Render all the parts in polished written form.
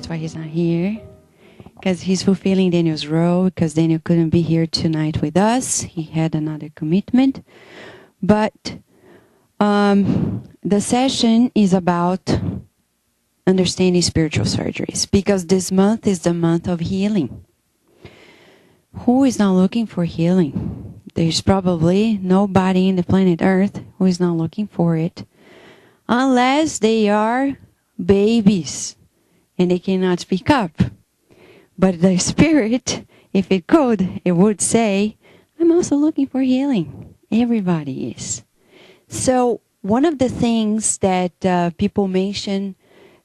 That's why he's not here. Because he's fulfilling Daniel's role, because Daniel couldn't be here tonight with us. He had another commitment. But the session is about understanding spiritual surgeries, because this month is the month of healing. Who is not looking for healing? There's probably nobody in the planet Earth who is not looking for it, unless they are babies and they cannot speak up. But the spirit, if it could, it would say, I'm also looking for healing. Everybody is. So one of the things that people mention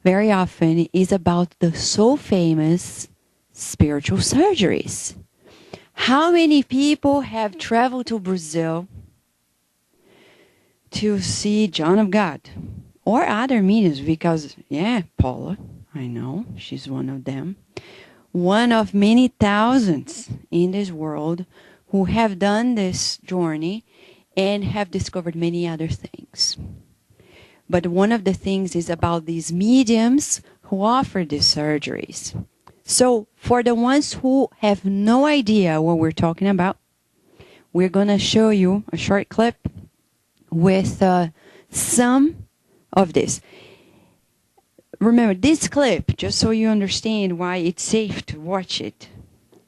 very often is about the so famous spiritual surgeries. How many people have traveled to Brazil to see John of God or other mediums? Because, yeah, Paula, I know, she's one of them. One of many thousands in this world who have done this journey and have discovered many other things. But one of the things is about these mediums who offer these surgeries. So for the ones who have no idea what we're talking about, we're going to show you a short clip with some of this. Remember, this clip, just so you understand why it's safe to watch it.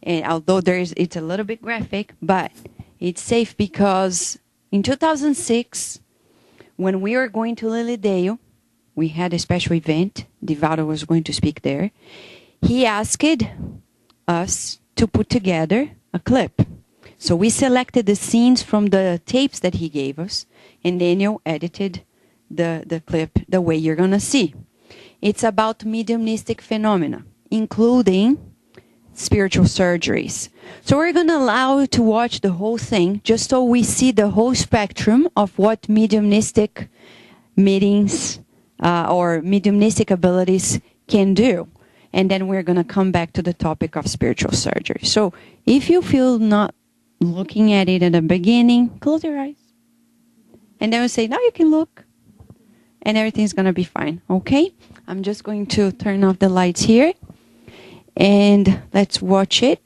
And although it's a little bit graphic, but it's safe because in 2006, when we were going to Lilydale, we had a special event. Divaldo was going to speak there. He asked us to put together a clip. So we selected the scenes from the tapes that he gave us, and Daniel edited the clip the way you're going to see. It's about mediumistic phenomena, including spiritual surgeries. So we're going to allow you to watch the whole thing, just so we see the whole spectrum of what mediumistic meetings or mediumistic abilities can do. And then we're going to come back to the topic of spiritual surgery. So if you feel not looking at it at the beginning, close your eyes. And then we'll say, now you can look. And everything's going to be fine. Okay? I'm just going to turn off the lights here. And let's watch it.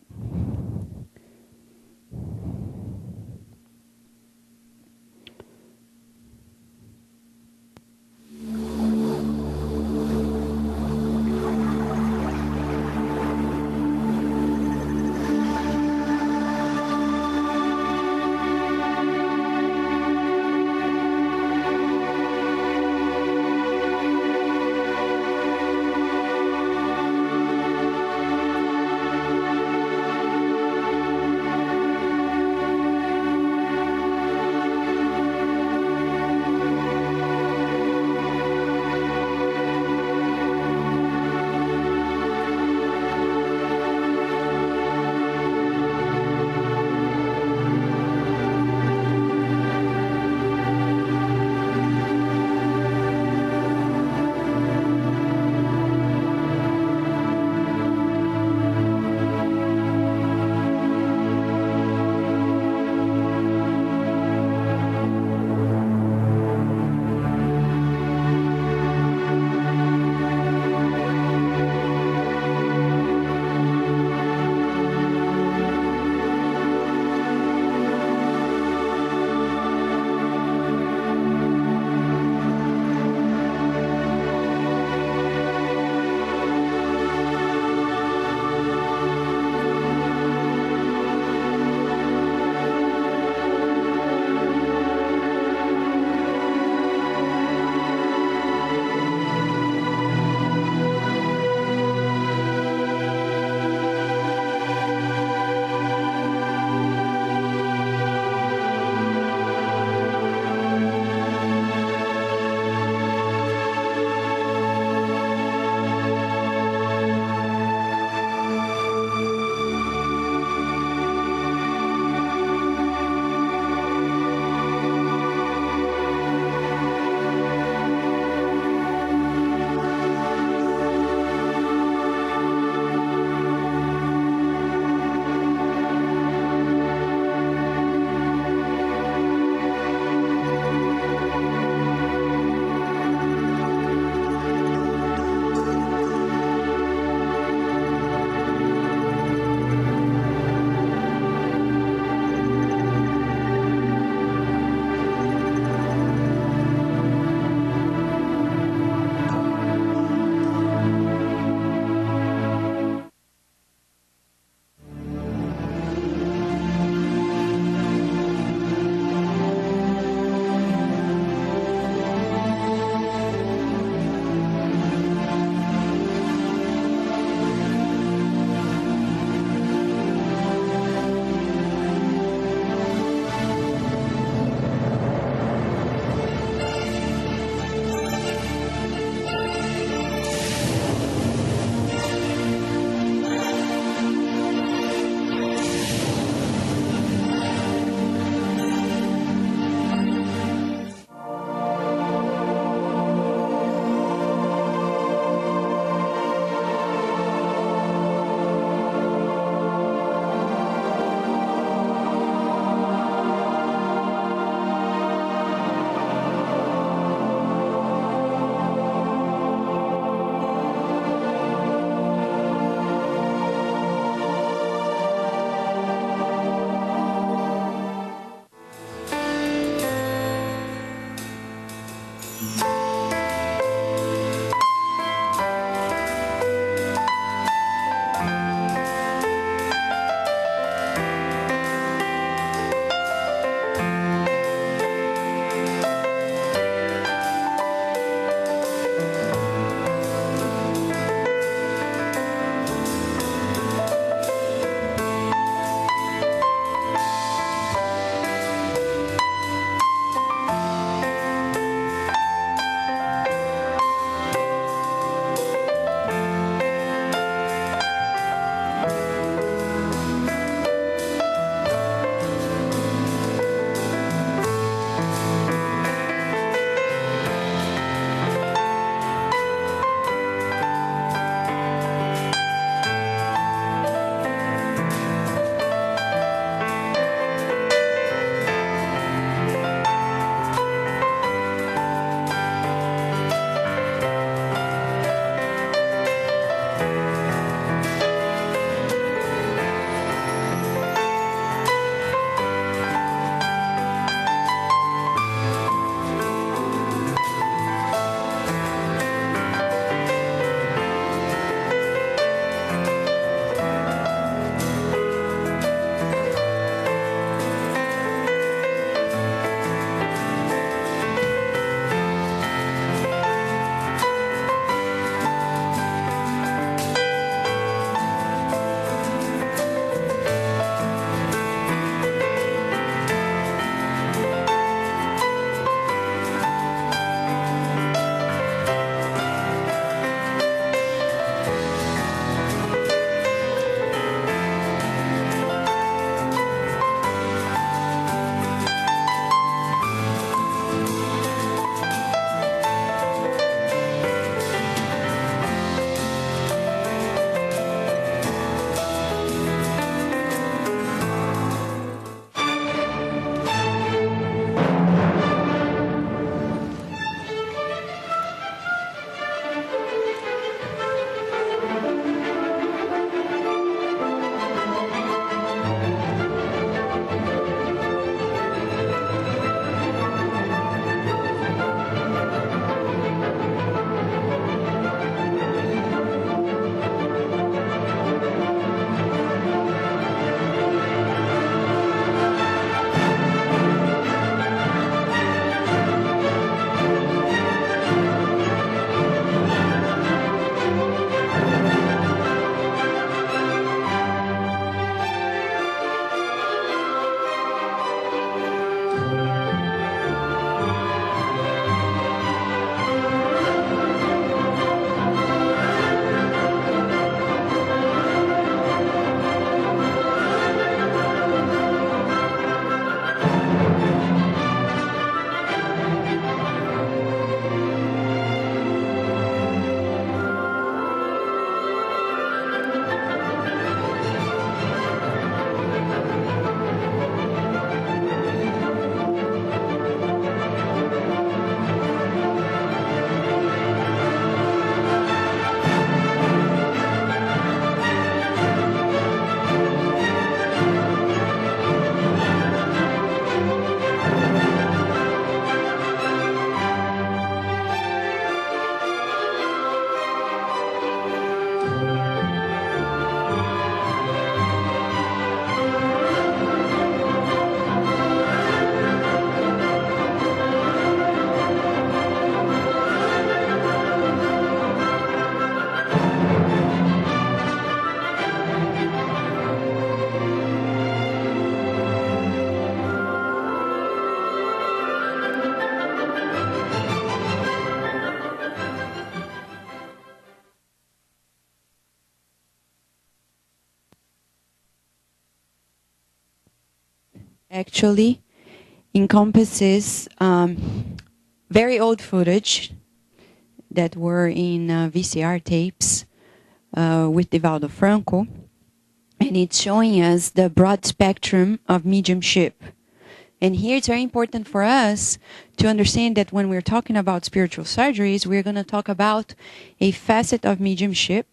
actually encompasses very old footage that were in VCR tapes with Divaldo Franco. And it's showing us the broad spectrum of mediumship. And here it's very important for us to understand that when we're talking about spiritual surgeries, we're going to talk about a facet of mediumship,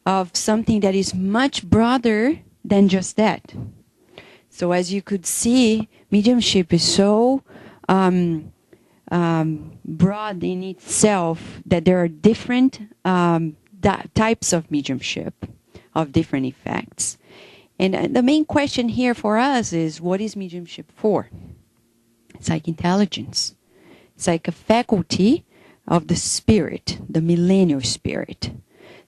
of something that is much broader than just that. So as you could see, mediumship is so broad in itself that there are different types of mediumship, of different effects. And the main question here for us is, what is mediumship for? It's like intelligence. It's like a faculty of the spirit, the millennial spirit.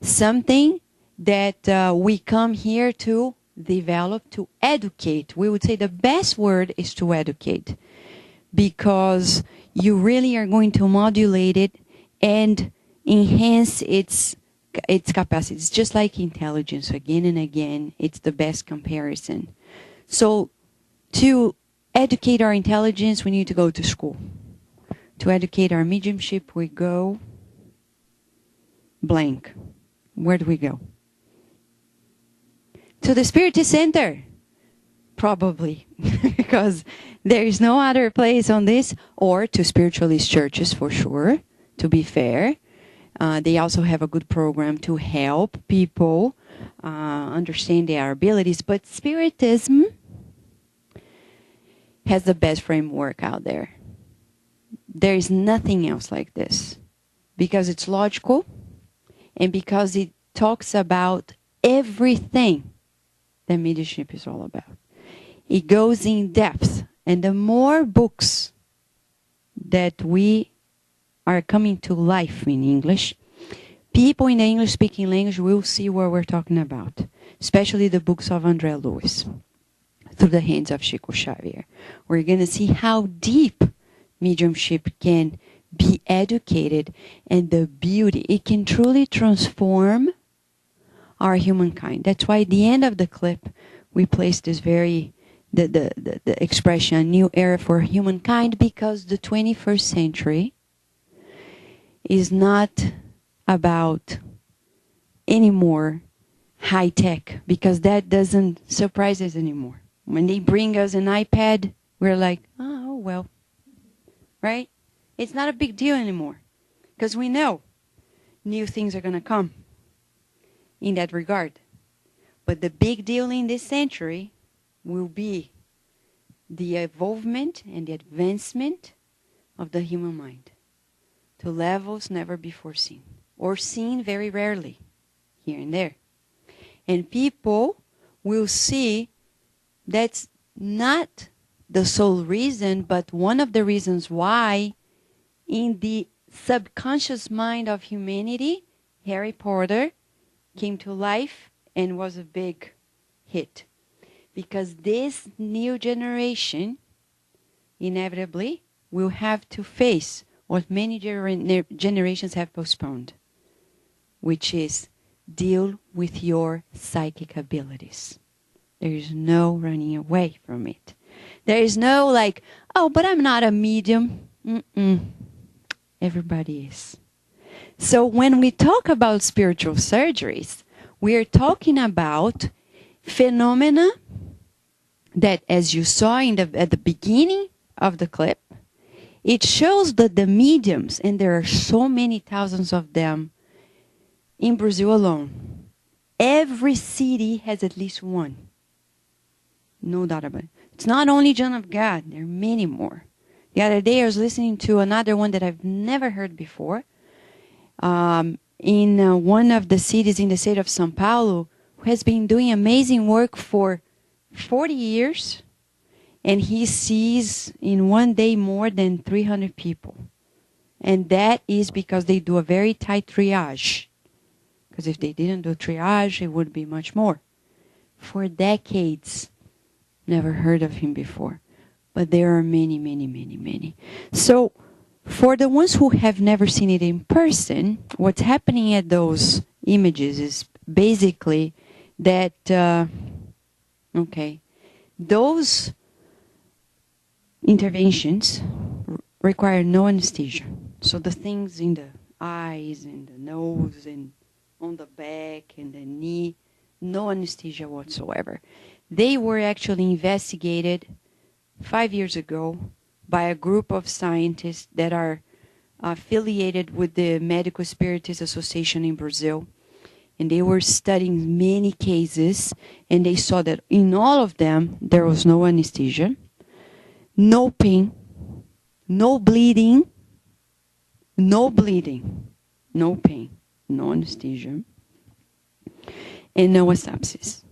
Something that we come here to develop, to educate. We would say the best word is to educate, because you really are going to modulate it and enhance its capacity. It's just like intelligence, again and again. It's the best comparison. So to educate our intelligence, we need to go to school. To educate our mediumship, we go blank. Where do we go? To the Spiritist Center, probably, because there is no other place on this, or to spiritualist churches for sure, to be fair. They also have a good program to help people understand their abilities, but Spiritism has the best framework out there. There is nothing else like this, because it's logical and because it talks about everything that mediumship is all about. It goes in depth, and the more books that we are coming to life in English, people in the English-speaking language will see what we're talking about, especially the books of André Luiz, through the hands of Chico Xavier. We're going to see how deep mediumship can be educated, and the beauty. It can truly transform our humankind. That's why at the end of the clip, we place this the expression, new era for humankind, because the 21st century is not about any more high tech, because that doesn't surprise us anymore. When they bring us an iPad, we're like, oh, well, right? It's not a big deal anymore, because we know new things are going to come in that regard. But the big deal in this century will be the evolvement and the advancement of the human mind to levels never before seen, or seen very rarely, here and there. And people will see that's not the sole reason, but one of the reasons why in the subconscious mind of humanity, Harry Potter came to life and was a big hit. Because this new generation inevitably will have to face what many generations have postponed, which is deal with your psychic abilities. There is no running away from it. There is no like, oh, but I'm not a medium. Everybody is. So when we talk about spiritual surgeries, we are talking about phenomena that, as you saw at the beginning of the clip, it shows that the mediums, and there are so many thousands of them in Brazil alone, every city has at least one. No doubt about it. It's not only John of God, there are many more. The other day I was listening to another one that I've never heard before, in one of the cities in the state of São Paulo, who has been doing amazing work for 40 years, and he sees in one day more than 300 people. And that is because they do a very tight triage. Because if they didn't do triage, it would be much more. For decades, never heard of him before. But there are many, many, many, many. So for the ones who have never seen it in person, what's happening at those images is basically that, those interventions require no anesthesia. So the things in the eyes and the nose and on the back and the knee, no anesthesia whatsoever. They were actually investigated 5 years ago by a group of scientists that are affiliated with the Medical Spiritist Association in Brazil. And they were studying many cases, and they saw that in all of them, there was no anesthesia, no pain, no bleeding, no pain, no anesthesia, and no asepsis.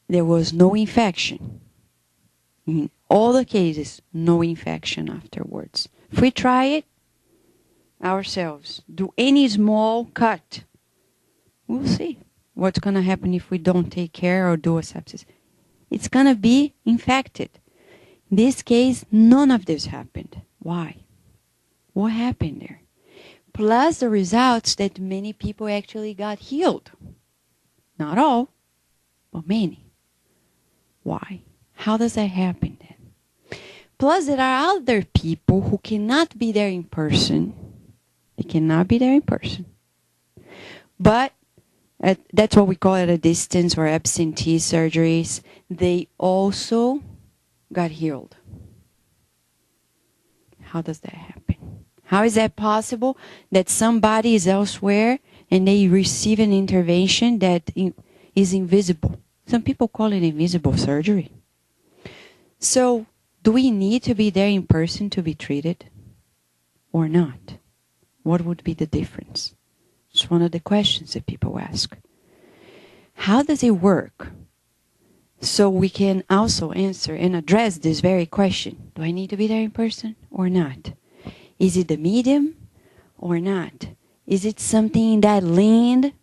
There was no infection. In all the cases, no infection afterwards. If we try it ourselves, do any small cut, we'll see what's going to happen if we don't take care or do asepsis. It's going to be infected. In this case, none of this happened. Why? What happened there? Plus the results that many people actually got healed. Not all, but many. Why? How does that happen then? Plus there are other people who cannot be there in person. They cannot be there in person. But that's what we call at a distance or absentee surgeries. They also got healed. How does that happen? How is that possible that somebody is elsewhere and they receive an intervention that is invisible? Some people call it invisible surgery. So, do we need to be there in person to be treated or not? What would be the difference? It's one of the questions that people ask. How does it work? So we can also answer and address this very question. Do I need to be there in person or not? Is it the medium or not? Is it something in that land,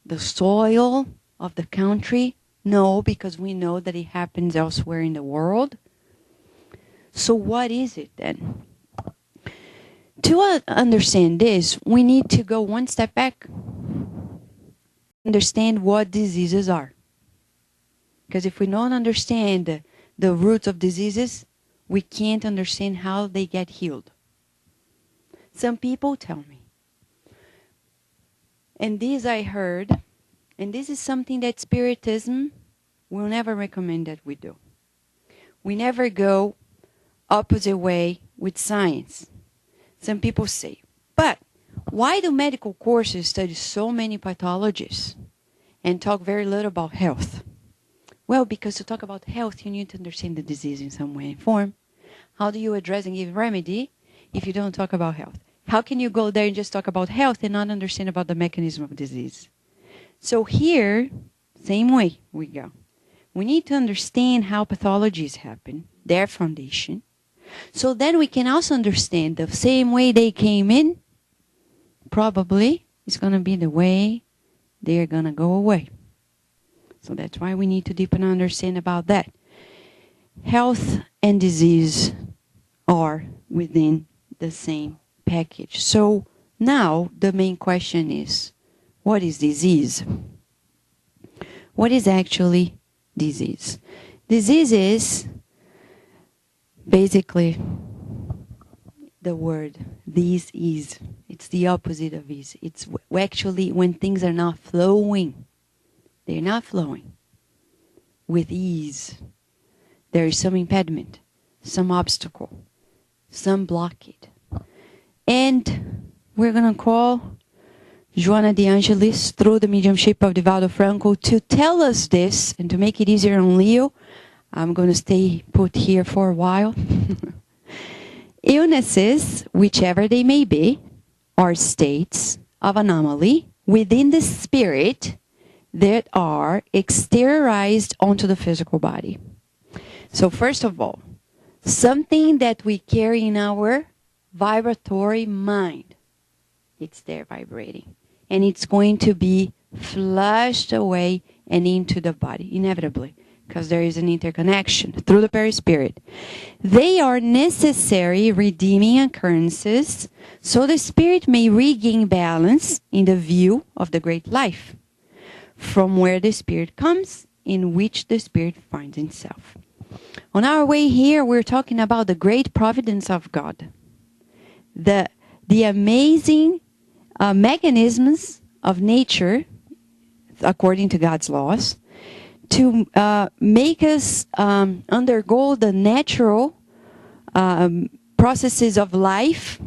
the soil of the country? No, because we know that it happens elsewhere in the world. So what is it then? To understand this, we need to go one step back. Understand what diseases are. Because if we don't understand the roots of diseases, we can't understand how they get healed. Some people tell me, and this I heard, and this is something that Spiritism will never recommend that we do. We never go opposite way with science. Some people say, but why do medical courses study so many pathologies and talk very little about health? Well, because to talk about health, you need to understand the disease in some way and form. How do you address and give remedy if you don't talk about health? How can you go there and just talk about health and not understand about the mechanism of disease? So here, same way we go. We need to understand how pathologies happen, their foundation. So then we can also understand the same way they came in, probably is going to be the way they're going to go away. So that's why we need to deepen our understand about that. Health and disease are within the same package. So now the main question is, what is disease? What is actually disease? Disease is basically the word this is. It's the opposite of is. It's actually when things are not flowing. They're not flowing with ease. There is some impediment, some obstacle, some blockade. And we're going to call Joana de Angelis through the mediumship of Divaldo Franco to tell us this and to make it easier on Leo. I'm going to stay put here for a while. Illnesses, whichever they may be, are states of anomaly within the spirit that are exteriorized onto the physical body. So first of all, something that we carry in our vibratory mind. It's there vibrating. And it's going to be flushed away and into the body, inevitably, because there is an interconnection through the perispirit. They are necessary redeeming occurrences so the spirit may regain balance in the view of the great life, from where the spirit comes, in which the spirit finds itself. On our way here, we're talking about the great providence of God. The amazing mechanisms of nature, according to God's laws, to make us undergo the natural processes of life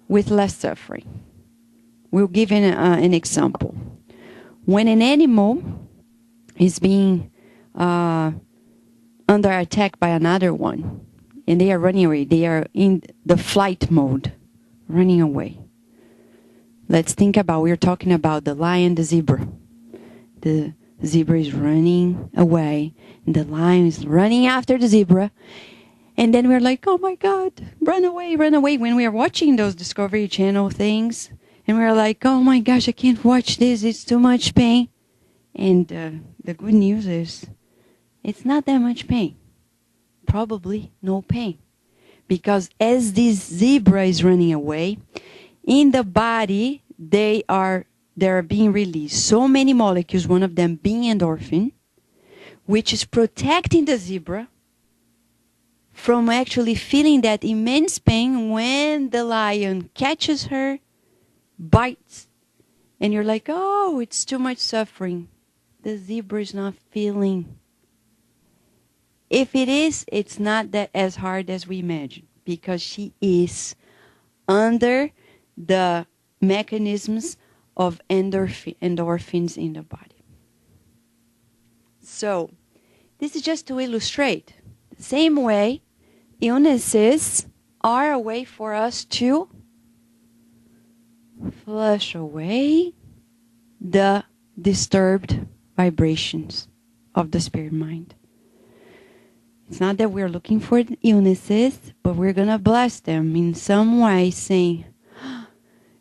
with less suffering. We'll give an example. When an animal is being under attack by another one, and they are running away, they are in the flight mode, running away. Let's think about, we're talking about the lion, the zebra. The zebra is running away, and the lion is running after the zebra. And then we're like, oh my God, run away, run away. When we are watching those Discovery Channel things, and we're like, oh my gosh, I can't watch this, it's too much pain. And the good news is, it's not that much pain. Probably no pain. Because as this zebra is running away, in the body, they are being released so many molecules, one of them being endorphin, which is protecting the zebra from actually feeling that immense pain when the lion catches her, bites, and you're like, oh, it's too much suffering. The zebra is not feeling. If it is, it's not that as hard as we imagine, because she is under the mechanisms of endorphins in the body. So, this is just to illustrate. The same way, illnesses are a way for us to flush away the disturbed vibrations of the spirit mind. It's not that we're looking for illnesses, but we're going to bless them in some way, saying,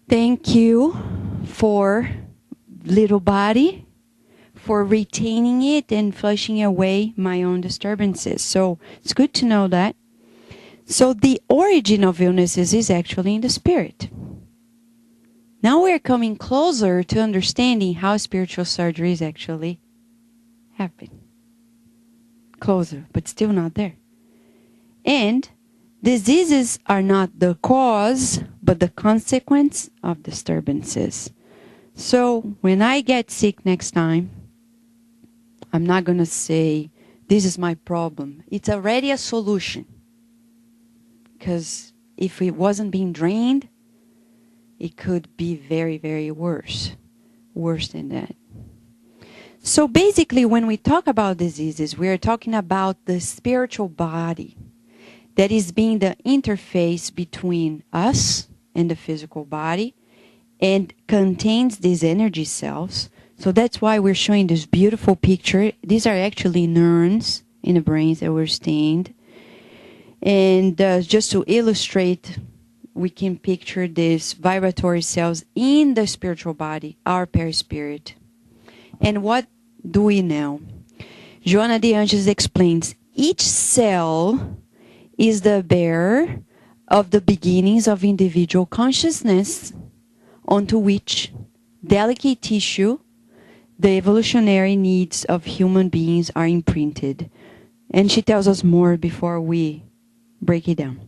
thank you for little body, for retaining it and flushing away my own disturbances. So it's good to know that. So the origin of illnesses is actually in the spirit. Now we're coming closer to understanding how spiritual surgeries actually happen. Closer, but still not there. And diseases are not the cause, but the consequence of disturbances. So when I get sick next time, I'm not going to say, this is my problem. It's already a solution. Because if it wasn't being drained, it could be very, very worse. Worse than that. So basically, when we talk about diseases, we are talking about the spiritual body that is being the interface between us and the physical body and contains these energy cells. So that's why we're showing this beautiful picture. These are actually neurons in the brains that were stained. And just to illustrate, we can picture these vibratory cells in the spiritual body, our perispirit. And what do we know? Joana de Anjos explains, each cell is the bearer of the beginnings of individual consciousness onto which delicate tissue, the evolutionary needs of human beings are imprinted. And she tells us more before we break it down.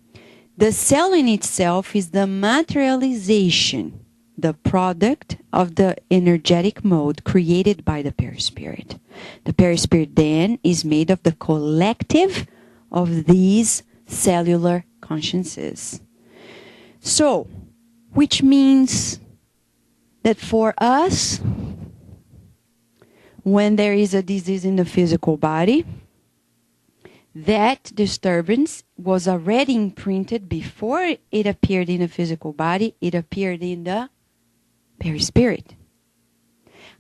The cell in itself is the materialization, the product of the energetic mode created by the perispirit. The perispirit then is made of the collective of these cellular consciences. So, which means that for us, when there is a disease in the physical body, that disturbance was already imprinted before it appeared in the physical body. It appeared in the perispirit.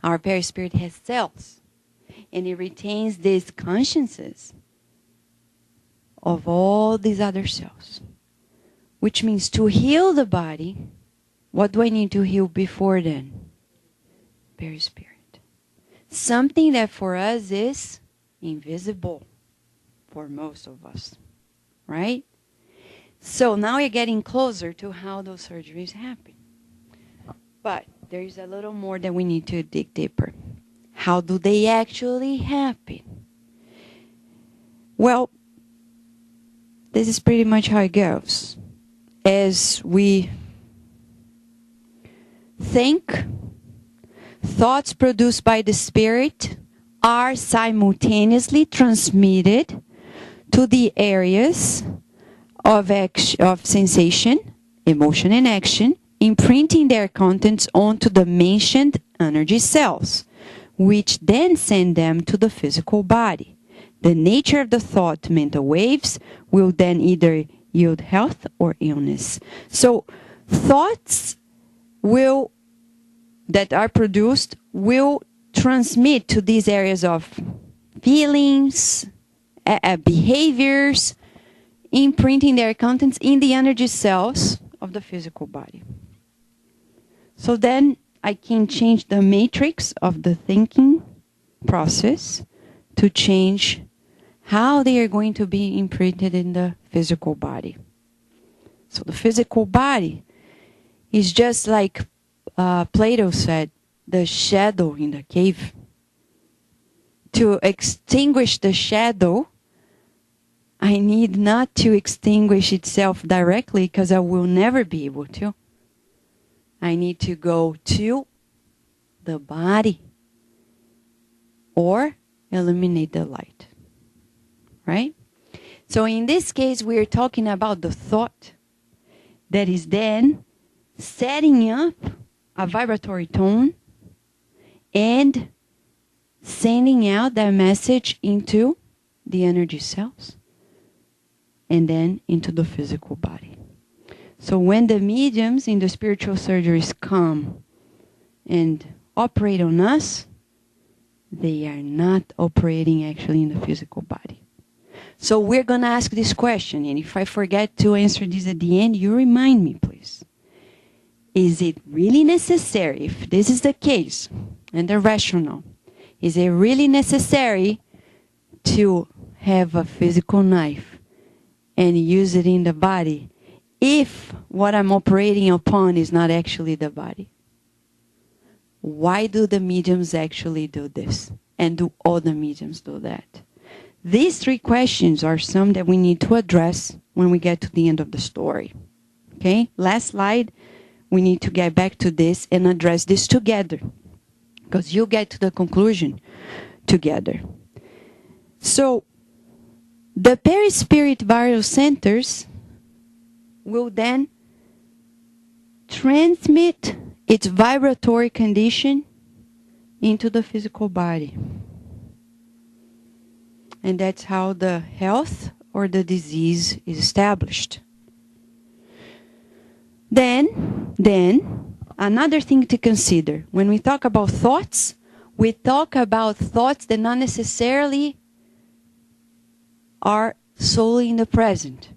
Our perispirit has cells, and it retains these consciences of all these other cells. Which means to heal the body, what do I need to heal before then? Perispirit. Something that for us is invisible. For most of us, right? So now you're getting closer to how those surgeries happen. But there is a little more that we need to dig deeper. How do they actually happen? Well, this is pretty much how it goes. As we think, thoughts produced by the spirit are simultaneously transmitted to the areas of sensation, emotion, and action, imprinting their contents onto the mentioned energy cells, which then send them to the physical body. The nature of the thought mental waves will then either yield health or illness. So thoughts that are produced will transmit to these areas of feelings, behaviors, imprinting their contents in the energy cells of the physical body. So then I can change the matrix of the thinking process to change how they are going to be imprinted in the physical body. So the physical body is just like Plato said, the shadow in the cave. To extinguish the shadow, I need not to extinguish itself directly because I will never be able to. I need to go to the body or eliminate the light. Right? So in this case, we are talking about the thought that is then setting up a vibratory tone and sending out that message into the energy cells and then into the physical body. So when the mediums in the spiritual surgeries come and operate on us, they are not operating actually in the physical body. So we're going to ask this question, and if I forget to answer this at the end, you remind me, please. Is it really necessary, if this is the case, and the rationale, is it really necessary to have a physical knife and use it in the body if what I'm operating upon is not actually the body? Why do the mediums actually do this? And do all the mediums do that? These three questions are some that we need to address when we get to the end of the story. Okay? Last slide. We need to get back to this and address this together, because you get to the conclusion together. So, the perispirit viral centers will then transmit its vibratory condition into the physical body. And that's how the health or the disease is established. Then, another thing to consider. When we talk about thoughts, we talk about thoughts that not necessarily are solely in the present.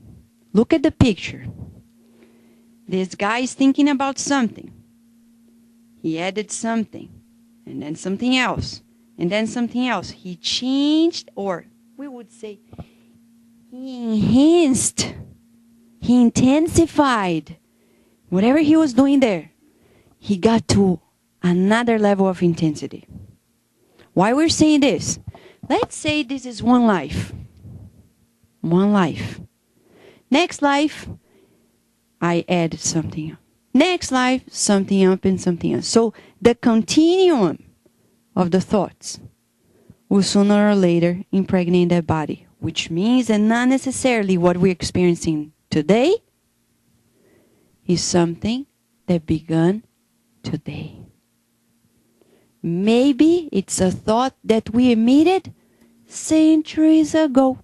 Look at the picture. This guy is thinking about something. He added something, and then something else, and then something else. He changed, or we would say, he enhanced, he intensified whatever he was doing there. He got to another level of intensity. Why we're saying this? Let's say this is one life. One life. Next life, I added something up. Next life, something up and something else. So the continuum of the thoughts will sooner or later impregnate that body, which means that not necessarily what we're experiencing today is something that began today. Maybe it's a thought that we emitted centuries ago.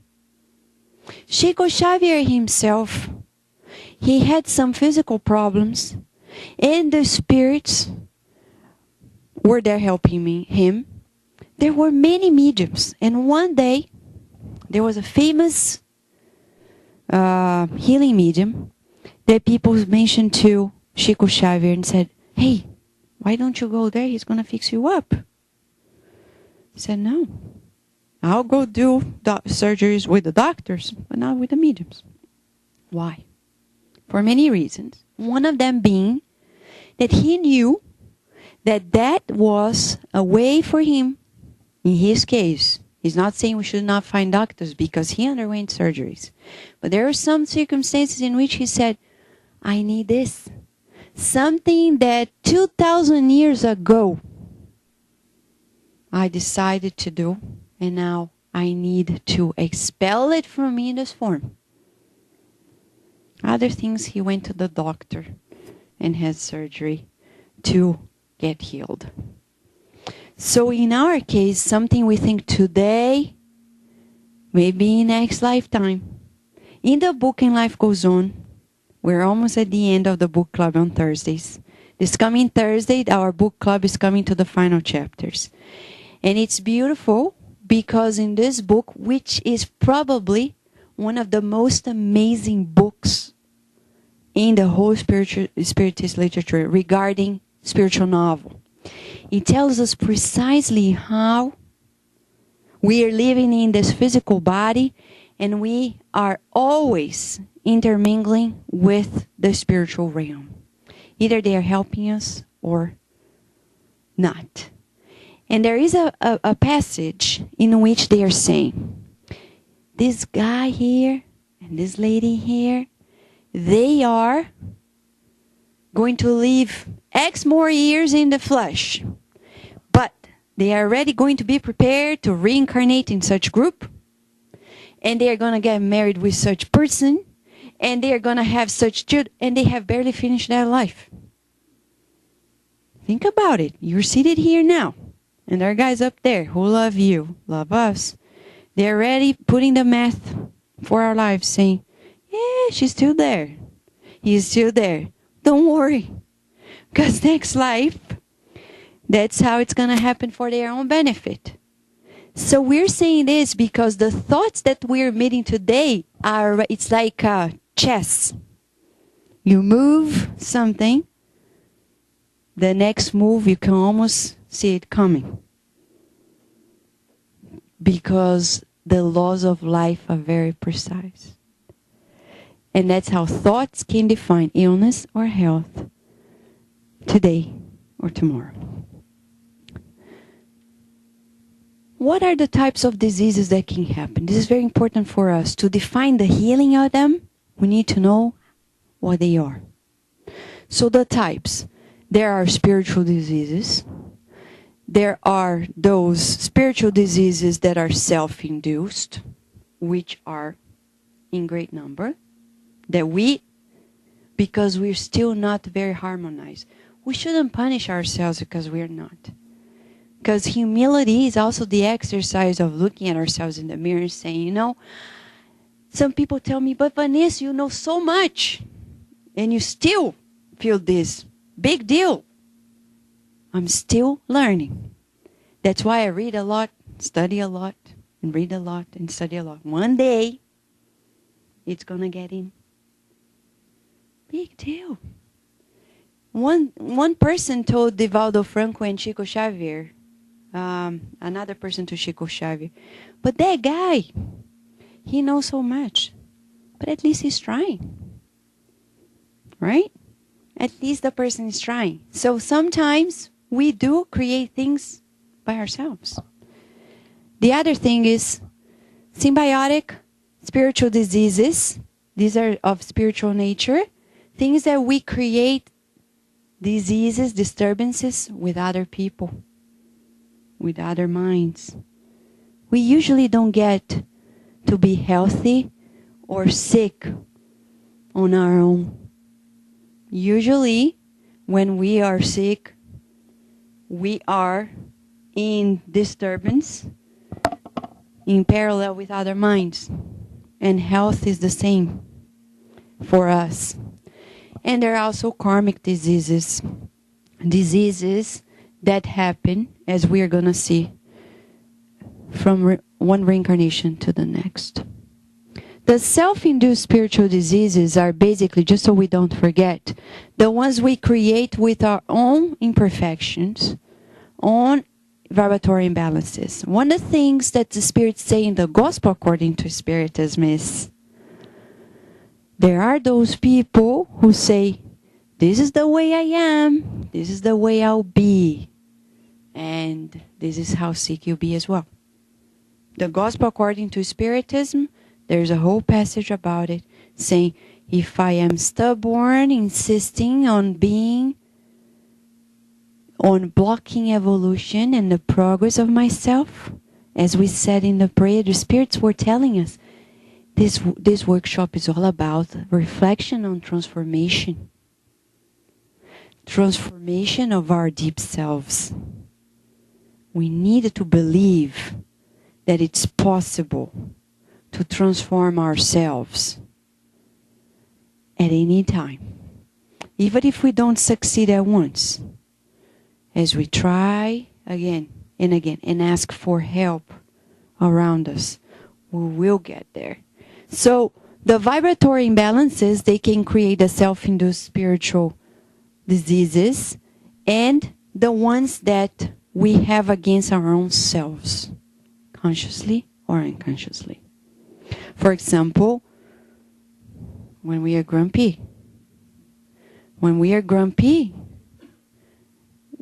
Chico Xavier himself, he had some physical problems, and the spirits were there helping him. There were many mediums, and one day there was a famous healing medium that people mentioned to Chico Xavier and said, "Hey, why don't you go there? He's going to fix you up." He said, "No, I'll go do surgeries with the doctors, but not with the mediums." Why? For many reasons. One of them being that he knew that that was a way for him, in his case, He's not saying we should not find doctors because he underwent surgeries. But there are some circumstances in which he said, I need this. Something that 2,000 years ago I decided to do, and now I need to expel it from me in this form. Other things, he went to the doctor and had surgery to get healed. So in our case, something we think today, maybe in next lifetime. In the book And Life Goes On, we're almost at the end of the book club on Thursdays. This coming Thursday, our book club is coming to the final chapters. And it's beautiful because in this book, which is probably one of the most amazing books in the whole Spiritist literature regarding spiritual novel, it tells us precisely how we are living in this physical body and we are always intermingling with the spiritual realm. Either they are helping us or not. And there is a passage in which they are saying, this guy here and this lady here, they are going to live X more years in the flesh. But they are already going to be prepared to reincarnate in such group. And they are going to get married with such person. And they are going to have such children. And they have barely finished their life. Think about it. You're seated here now. And there are guys up there who love you, love us. They're already putting the math for our lives, saying, yeah, she's still there. He's still there. Don't worry. Because next life, that's how it's going to happen for their own benefit. So we're saying this because the thoughts that we're meeting today are, it's like chess. You move something, the next move you can almost see it coming. Because the laws of life are very precise. And that's how thoughts can define illness or health today or tomorrow. What are the types of diseases that can happen? This is very important for us. To define the healing of them, we need to know what they are. So the types. There are spiritual diseases. There are those spiritual diseases that are self-induced, which are in great number. That because we're still not very harmonized. We shouldn't punish ourselves because we're not. Because humility is also the exercise of looking at ourselves in the mirror and saying, you know, some people tell me, but Vanessa, you know so much. And you still feel this. Big deal. I'm still learning. That's why I read a lot, study a lot, and read a lot, and study a lot. One day, it's going to get in. Big deal. One person told Divaldo Franco and Chico Xavier, another person to Chico Xavier, but that guy, he knows so much, but at least he's trying. Right? At least the person is trying. So sometimes we do create things by ourselves. The other thing is symbiotic spiritual diseases. These are of spiritual nature. Things that we create diseases, disturbances with other people, with other minds. We usually don't get to be healthy or sick on our own. Usually, when we are sick, we are in disturbance, in parallel with other minds. And health is the same for us. And there are also karmic diseases. Diseases that happen, as we are going to see, from one reincarnation to the next. The self-induced spiritual diseases are basically, just so we don't forget, the ones we create with our own imperfections, own vibratory imbalances. One of the things that the spirits say in the gospel according to Spiritism is, there are those people who say, this is the way I am, this is the way I'll be, and this is how sick you'll be as well. The Gospel according to Spiritism, there's a whole passage about it, saying, if I am stubborn, insisting on blocking evolution and the progress of myself, as we said in the prayer, the spirits were telling us, this workshop is all about reflection on transformation. Transformation of our deep selves. We need to believe that it's possible to transform ourselves at any time. Even if we don't succeed at once. As we try again and again and ask for help around us, we will get there. So the vibratory imbalances, they can create a self-induced spiritual diseases and the ones that we have against our own selves, consciously or unconsciously. For example, when we are grumpy. When we are grumpy,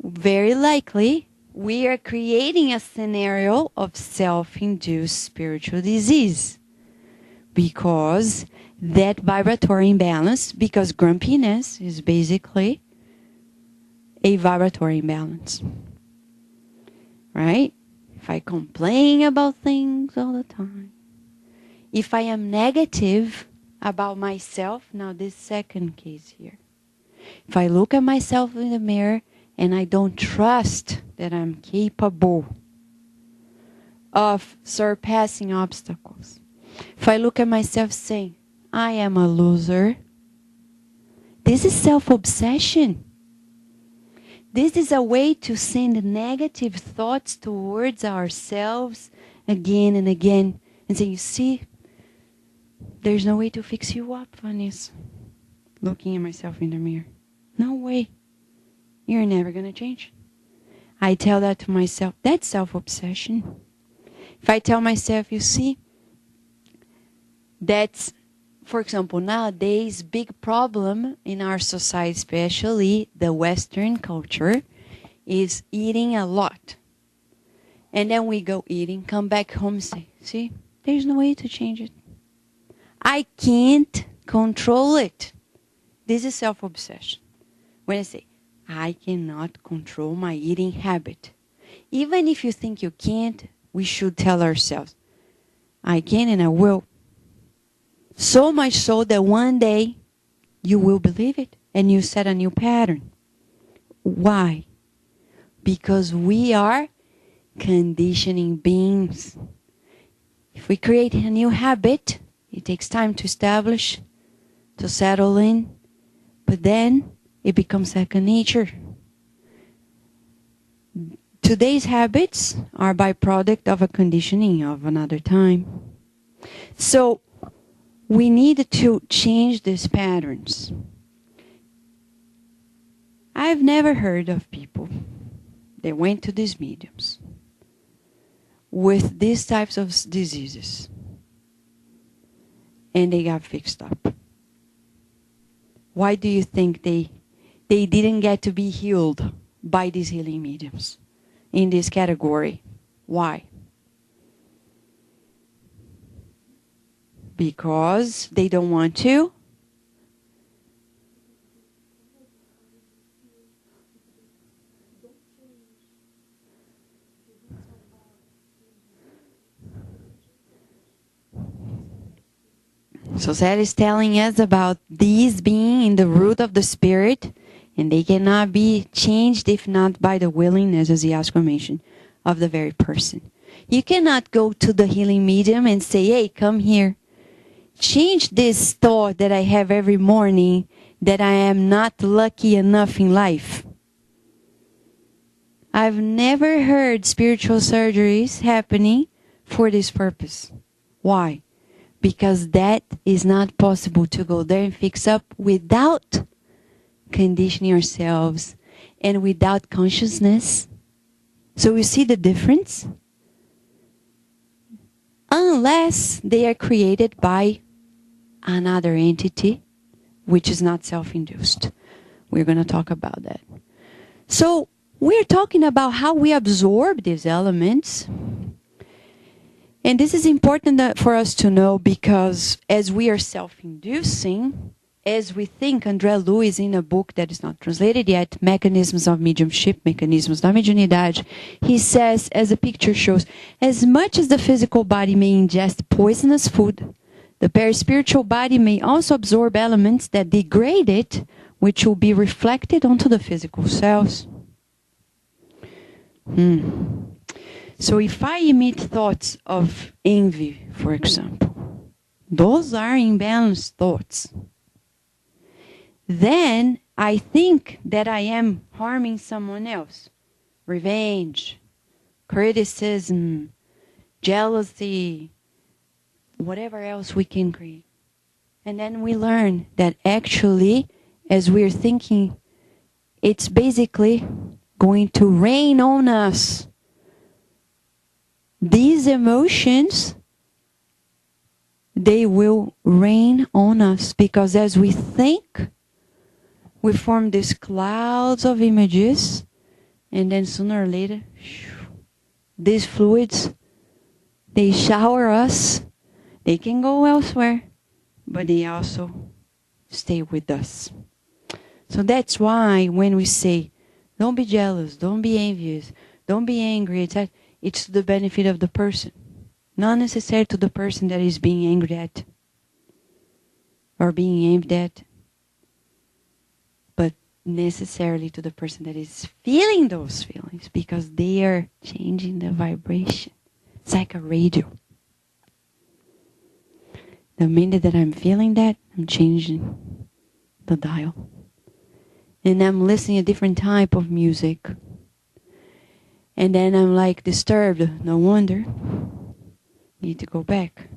very likely we are creating a scenario of self-induced spiritual disease. Because that vibratory imbalance, because grumpiness is basically a vibratory imbalance. Right? If I complain about things all the time. If I am negative about myself, now this second case here. If I look at myself in the mirror and I don't trust that I'm capable of surpassing obstacles. If I look at myself saying, I am a loser. This is self-obsession. This is a way to send negative thoughts towards ourselves again and again. And say, you see, there's no way to fix you up, Vanessa. Looking at myself in the mirror. No way. You're never going to change. I tell that to myself. That's self-obsession. If I tell myself, you see, that's, for example, nowadays, big problem in our society, especially the Western culture, is eating a lot. And then we go eating, come back home and say, see, there's no way to change it. I can't control it. This is self-obsession. When I say, I cannot control my eating habit. Even if you think you can't, we should tell ourselves, I can and I will. So much so that one day you will believe it and you set a new pattern. Why? Because we are conditioning beings. If we create a new habit, it takes time to establish, to settle in, but then it becomes second nature. Today's habits are byproduct of a conditioning of another time. So we need to change these patterns. I've never heard of people that went to these mediums with these types of diseases and they got fixed up. Why do you think they didn't get to be healed by these healing mediums in this category? Why? Because they don't want to. Society is telling us about these being in the root of the spirit, and they cannot be changed if not by the willingness, as Yasko mentioned, of the very person. You cannot go to the healing medium and say, hey, come here. Change this thought that I have every morning that I am not lucky enough in life. I've never heard spiritual surgeries happening for this purpose. Why? Because that is not possible to go there and fix up without conditioning ourselves and without consciousness. So you see the difference? Unless they are created by another entity, which is not self-induced. We're going to talk about that. So we're talking about how we absorb these elements. And this is important for us to know, because as we are self-inducing, as we think, André Luiz, in a book that is not translated yet, Mechanisms of Mediumship, Mecanismos da Mediunidade, he says, as the picture shows, as much as the physical body may ingest poisonous food, the perispiritual body may also absorb elements that degrade it, which will be reflected onto the physical cells. So if I emit thoughts of envy, for example, those are imbalanced thoughts. Then I think that I am harming someone else. Revenge, criticism, jealousy, whatever else we can create. And then we learn that actually, as we're thinking, it's basically going to rain on us. These emotions, they will rain on us, because as we think, we form these clouds of images, and then sooner or later, these fluids, they shower us. They can go elsewhere, but they also stay with us. So that's why when we say, don't be jealous, don't be envious, don't be angry, etc., it's to the benefit of the person, not necessarily to the person that is being angry at or being aimed at, but necessarily to the person that is feeling those feelings, because they are changing the vibration. It's like a radio. The minute that I'm feeling that, I'm changing the dial. And I'm listening a different type of music. And then I'm like disturbed. No wonder. Need to go back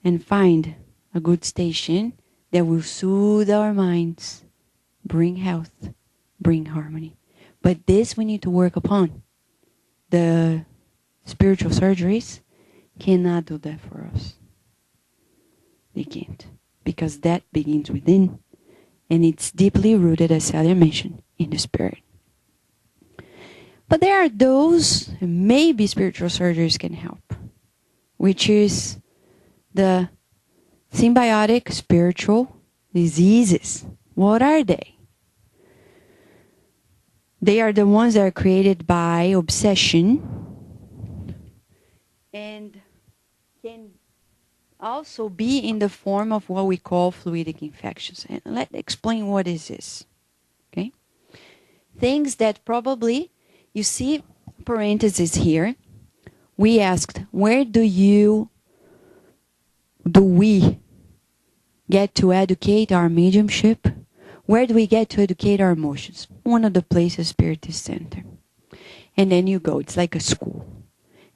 and find a good station that will soothe our minds, bring health, bring harmony. But this we need to work upon. The spiritual surgeries cannot do that for us. They can't. Because that begins within. And it's deeply rooted, as Celia mentioned, in the spirit. But there are those, maybe spiritual surgeries can help, which is the symbiotic spiritual diseases. What are they? They are the ones that are created by obsession and can also be in the form of what we call fluidic infections. And let's explain what is this. Okay? Things that probably, you see parentheses here. We asked, where do we get to educate our mediumship? Where do we get to educate our emotions? One of the places, Spiritist Center. And then you go, it's like a school.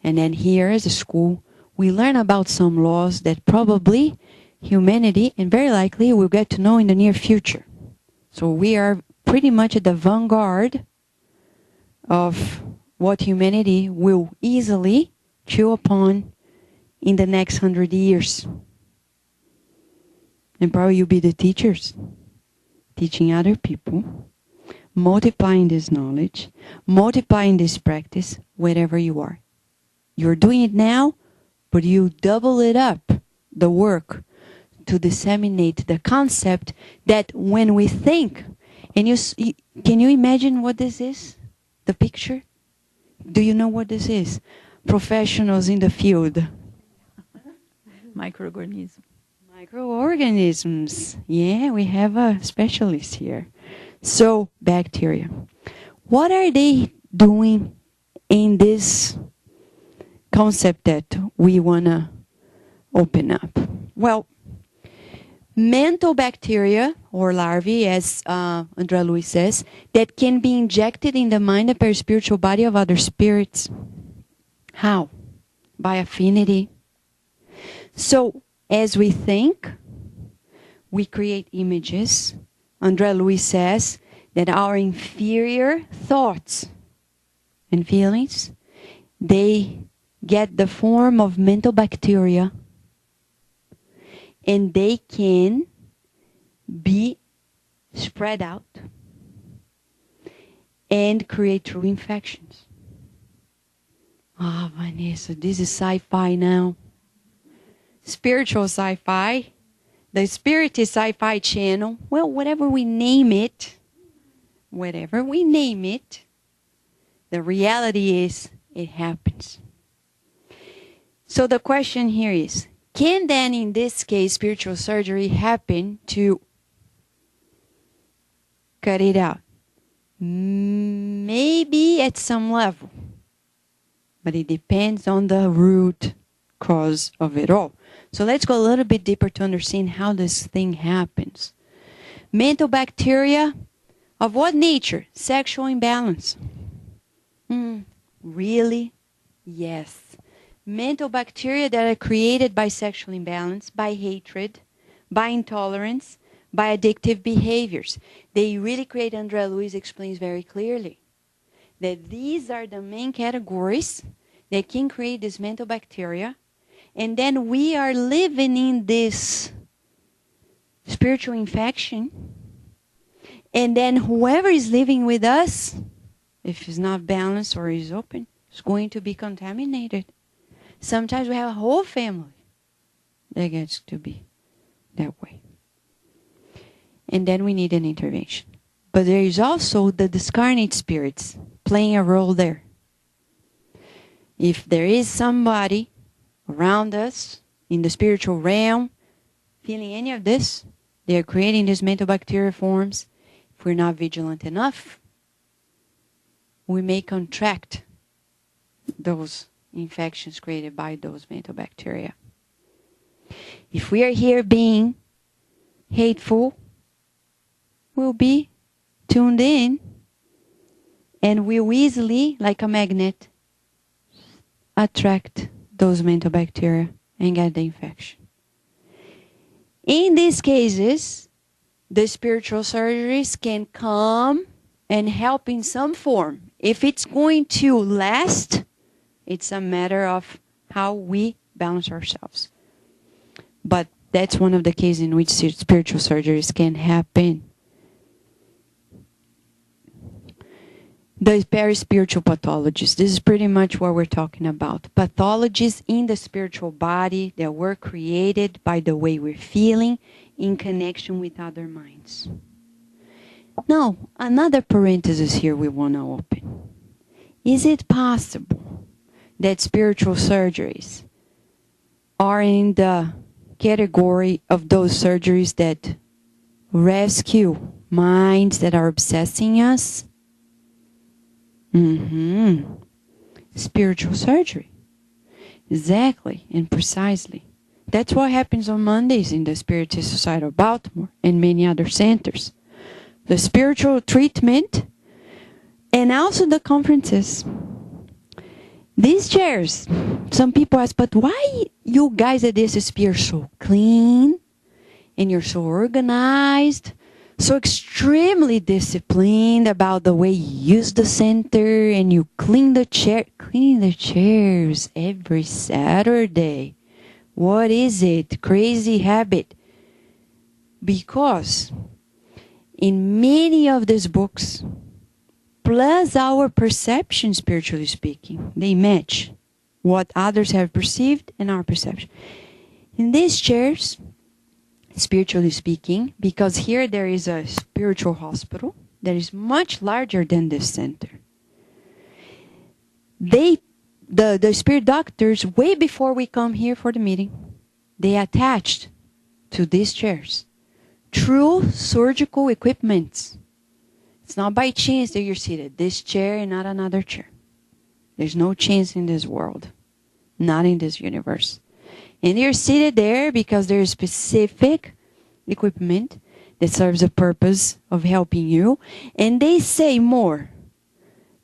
And then here is a school. We learn about some laws that probably humanity, and very likely, will get to know in the near future. So we are pretty much at the vanguard of what humanity will easily chew upon in the next 100 years. And probably you'll be the teachers, teaching other people, multiplying this knowledge, multiplying this practice wherever you are. You're doing it now, but you double it up, the work, to disseminate the concept that when we think, and can you imagine what this is? The picture? Do you know what this is? Professionals in the field. Microorganisms. Microorganisms. Yeah, we have a specialist here. So, bacteria. What are they doing in this concept that we want to open up? Well, mental bacteria, or larvae, as André Luiz says, that can be injected in the mind and perispiritual body of other spirits. How? By affinity. So, as we think, we create images. André Luiz says that our inferior thoughts and feelings, they get the form of mental bacteria, and they can be spread out and create true infections. Oh, Vanessa, this is sci-fi now. Spiritual sci-fi. The Spiritist sci-fi channel. Well, whatever we name it. Whatever we name it. The reality is, it happens. So the question here is, can then in this case spiritual surgery happen to cut it out? Maybe at some level. But it depends on the root cause of it all. So let's go a little bit deeper to understand how this thing happens. Mental bacteria of what nature? Sexual imbalance. Really? Yes. Mental bacteria that are created by sexual imbalance, by hatred, by intolerance, by addictive behaviors. They really create, Andrea Luiz explains very clearly, that these are the main categories that can create this mental bacteria. And then we are living in this spiritual infection. And then whoever is living with us, if it's not balanced or is open, is going to be contaminated. Sometimes we have a whole family that gets to be that way. And then we need an intervention. But there is also the discarnate spirits playing a role there. If there is somebody around us in the spiritual realm feeling any of this, they are creating these mental bacteria forms. If we're not vigilant enough, we may contract those infections created by those mental bacteria. If we are here being hateful, we'll be tuned in and we'll easily, like a magnet, attract those mental bacteria and get the infection. In these cases, the spiritual surgeries can come and help in some form. If it's going to last, it's a matter of how we balance ourselves. But that's one of the cases in which spiritual surgeries can happen. The perispiritual pathologies. This is pretty much what we're talking about. Pathologies in the spiritual body that were created by the way we're feeling in connection with other minds. Now, another parenthesis here we want to open. Is it possible that spiritual surgeries are in the category of those surgeries that rescue minds that are obsessing us? Spiritual surgery. Exactly and precisely. That's what happens on Mondays in the Spiritist Society of Baltimore and many other centers. The spiritual treatment and also the conferences. These chairs, some people ask, but why you guys at this SSP are so clean and you're so organized, so extremely disciplined about the way you use the center and you clean the chairs every Saturday. What is it? Crazy habit. Because in many of these books, plus our perception, spiritually speaking, they match what others have perceived and our perception. In these chairs, spiritually speaking, because here there is a spiritual hospital that is much larger than this center. The spirit doctors, way before we come here for the meeting, they attached to these chairs true surgical equipment. It's not by chance that you're seated. This chair and not another chair. There's no chance in this world. Not in this universe. And you're seated there because there is specific equipment that serves a purpose of helping you. And they say more.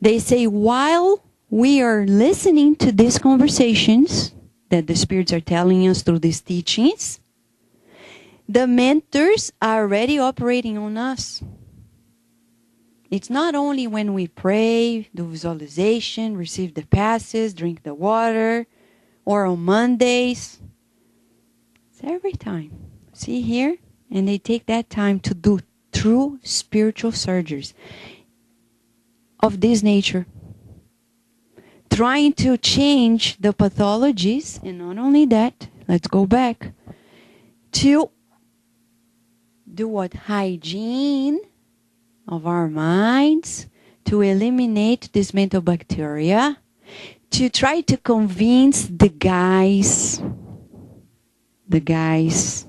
They say while we are listening to these conversations that the spirits are telling us through these teachings, the mentors are already operating on us. It's not only when we pray, do visualization, receive the passes, drink the water, or on Mondays. It's every time. See here? And they take that time to do true spiritual surgeries of this nature. trying to change the pathologies, and not only that, let's go back to do what? Hygiene of our minds, to eliminate this mental bacteria, to try to convince the guys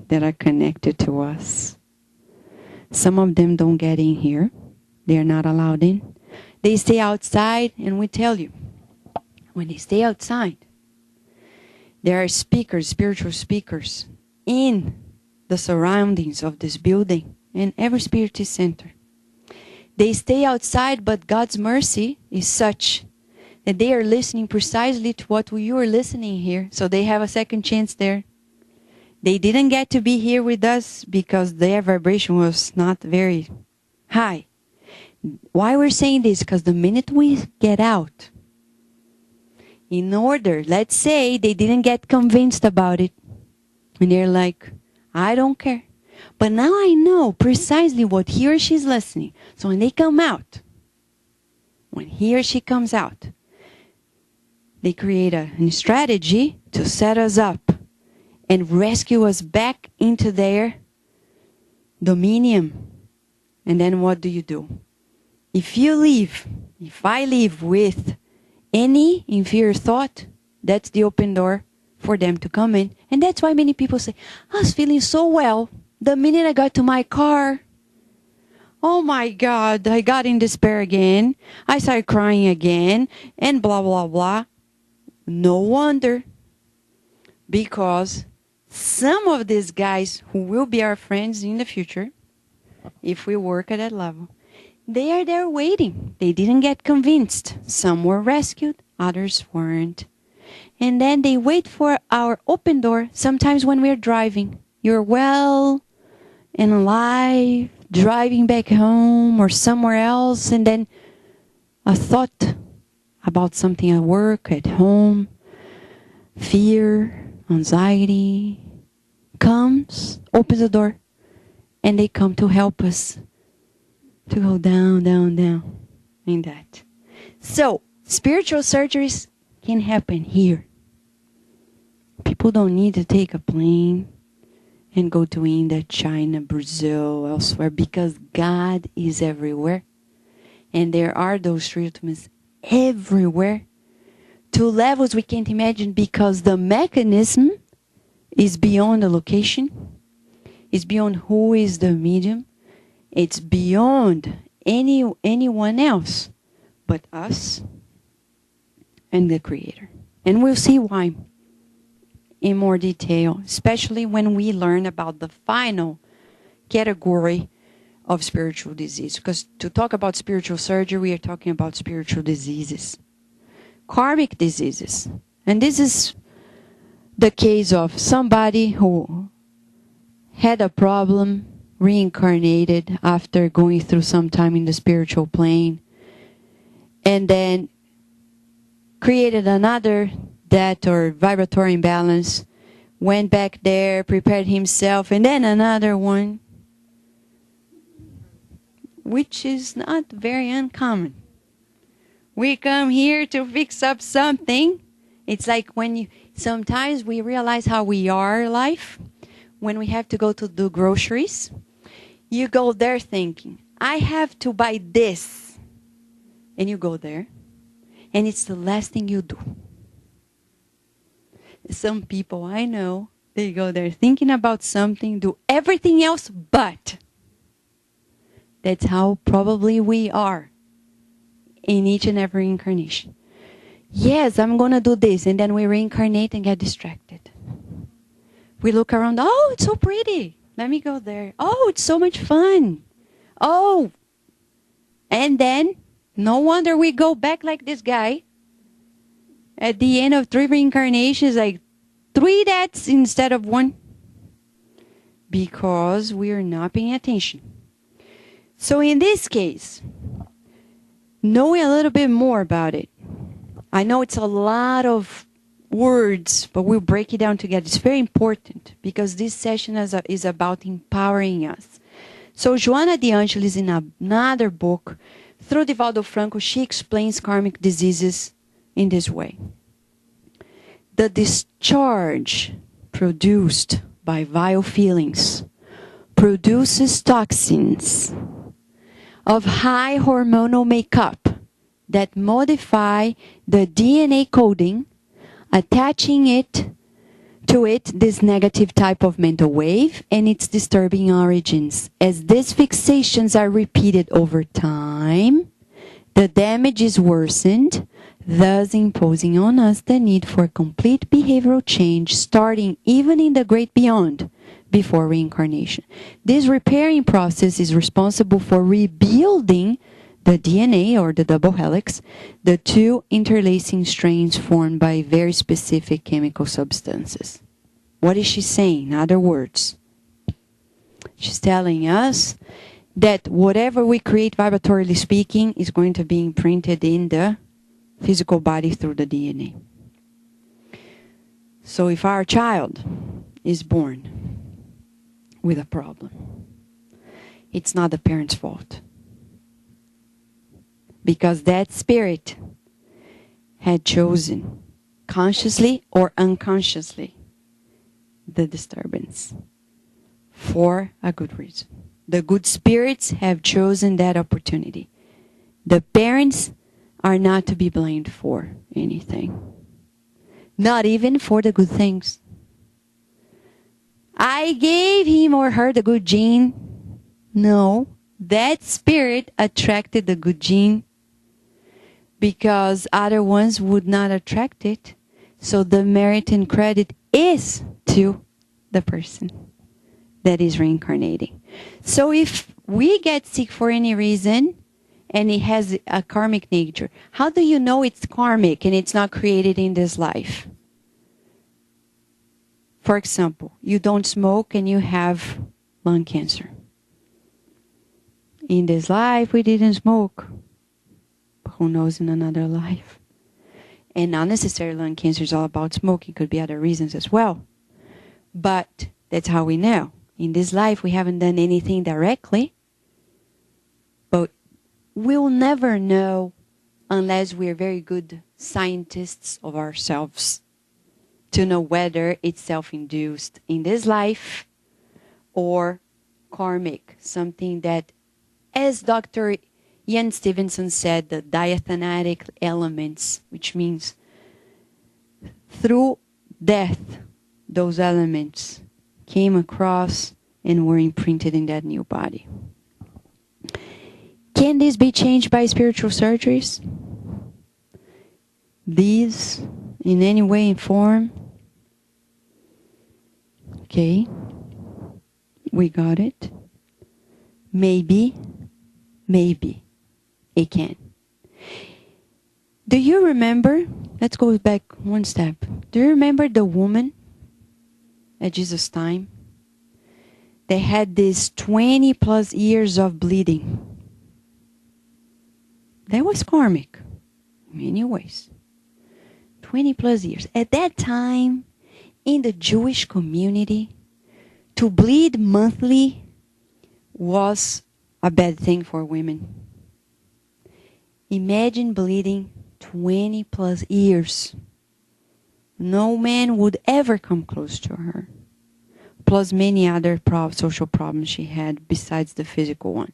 that are connected to us. Some of them don't get in here. They're not allowed in. They stay outside, and we tell you, when they stay outside, there are speakers, spiritual speakers, in the surroundings of this building and every Spiritist center. They stay outside, but God's mercy is such that they are listening precisely to what you are listening here. So they have a second chance there. They didn't get to be here with us because their vibration was not very high. Why we're saying this? Because the minute we get out, in order, let's say they didn't get convinced about it, and they're like, I don't care. But now I know precisely what he or she is listening. So when they come out, when he or she comes out, they create a strategy to set us up and rescue us back into their dominion. And then what do you do? If I leave with any inferior thought, that's the open door for them to come in. And that's why many people say, I was feeling so well. The minute I got to my car, oh my God, I got in despair again. I started crying again, and blah, blah, blah. No wonder. Because some of these guys who will be our friends in the future, if we work at that level, they are there waiting. They didn't get convinced. Some were rescued, others weren't. And then they wait for our open door, sometimes when we're driving. You're well and alive, driving back home or somewhere else, and then a thought about something at work, at home, fear, anxiety, comes, opens the door, and they come to help us to go down, down, down in that. So, spiritual surgeries can happen here. People don't need to take a plane and go to India, China, Brazil, elsewhere, because God is everywhere. And there are those treatments everywhere to levels we can't imagine, because the mechanism is beyond the location, it's beyond who is the medium, it's beyond anyone else but us and the Creator. And we'll see why in more detail, especially when we learn about the final category of spiritual disease. Because to talk about spiritual surgery, we are talking about spiritual diseases, karmic diseases. And this is the case of somebody who had a problem, reincarnated after going through some time in the spiritual plane, and then created another death or vibratory imbalance, went back there, prepared himself, and then another one, which is not very uncommon. We come here to fix up something. It's like when sometimes we realize how we are life when we have to go to do groceries. You go there thinking, I have to buy this. And you go there, and it's the last thing you do. Some people I know, they go there thinking about something, do everything else but. That's how probably we are in each and every incarnation. Yes, I'm going to do this, and then we reincarnate and get distracted. We look around, oh, it's so pretty. Let me go there. Oh, it's so much fun. Oh. And then, no wonder we go back like this guy. At the end of 3 reincarnations, like 3 deaths instead of 1. Because we are not paying attention. So in this case, knowing a little bit more about it, I know it's a lot of words, but we'll break it down together. It's very important because this session is about empowering us. So Joana de Angelis, in another book, through Divaldo Franco, she explains karmic diseases in this way. The discharge produced by vile feelings produces toxins of high hormonal makeup that modify the DNA coding, attaching to it this negative type of mental wave and its disturbing origins. As these fixations are repeated over time, the damage is worsened, thus imposing on us the need for complete behavioral change, starting even in the great beyond, before reincarnation. This repairing process is responsible for rebuilding the DNA, or the double helix, the two interlacing strands formed by very specific chemical substances. What is she saying? In other words, she's telling us that whatever we create, vibratorily speaking, is going to be imprinted in the physical body through the DNA. So if our child is born with a problem, it's not the parent's fault. Because that spirit had chosen, consciously or unconsciously, the disturbance for a good reason. The good spirits have chosen that opportunity. The parents are not to be blamed for anything. Not even for the good things. I gave him or her the good gene. No, that spirit attracted the good gene because other ones would not attract it. So the merit and credit is to the person that is reincarnating. So if we get sick for any reason and it has a karmic nature, how do you know it's karmic and it's not created in this life? For example, you don't smoke and you have lung cancer. In this life, we didn't smoke. Who knows in another life? And not necessarily lung cancer is all about smoking. Could be other reasons as well. But that's how we know. In this life, we haven't done anything directly. But we'll never know unless we're very good scientists of ourselves to know whether it's self-induced in this life or karmic, something that, as Dr. Ian Stevenson said, the diathanatic elements, which means through death, those elements came across and were imprinted in that new body. Can this be changed by spiritual surgeries? These, in any way and form? Okay, we got it. Maybe it can. Do you remember, let's go back one step. Do you remember the woman at Jesus' time? They had this 20 plus years of bleeding. That was karmic in many ways. 20 plus years. At that time, in the Jewish community, to bleed monthly was a bad thing for women. Imagine bleeding 20 plus years. No man would ever come close to her. Plus many other social problems she had besides the physical one.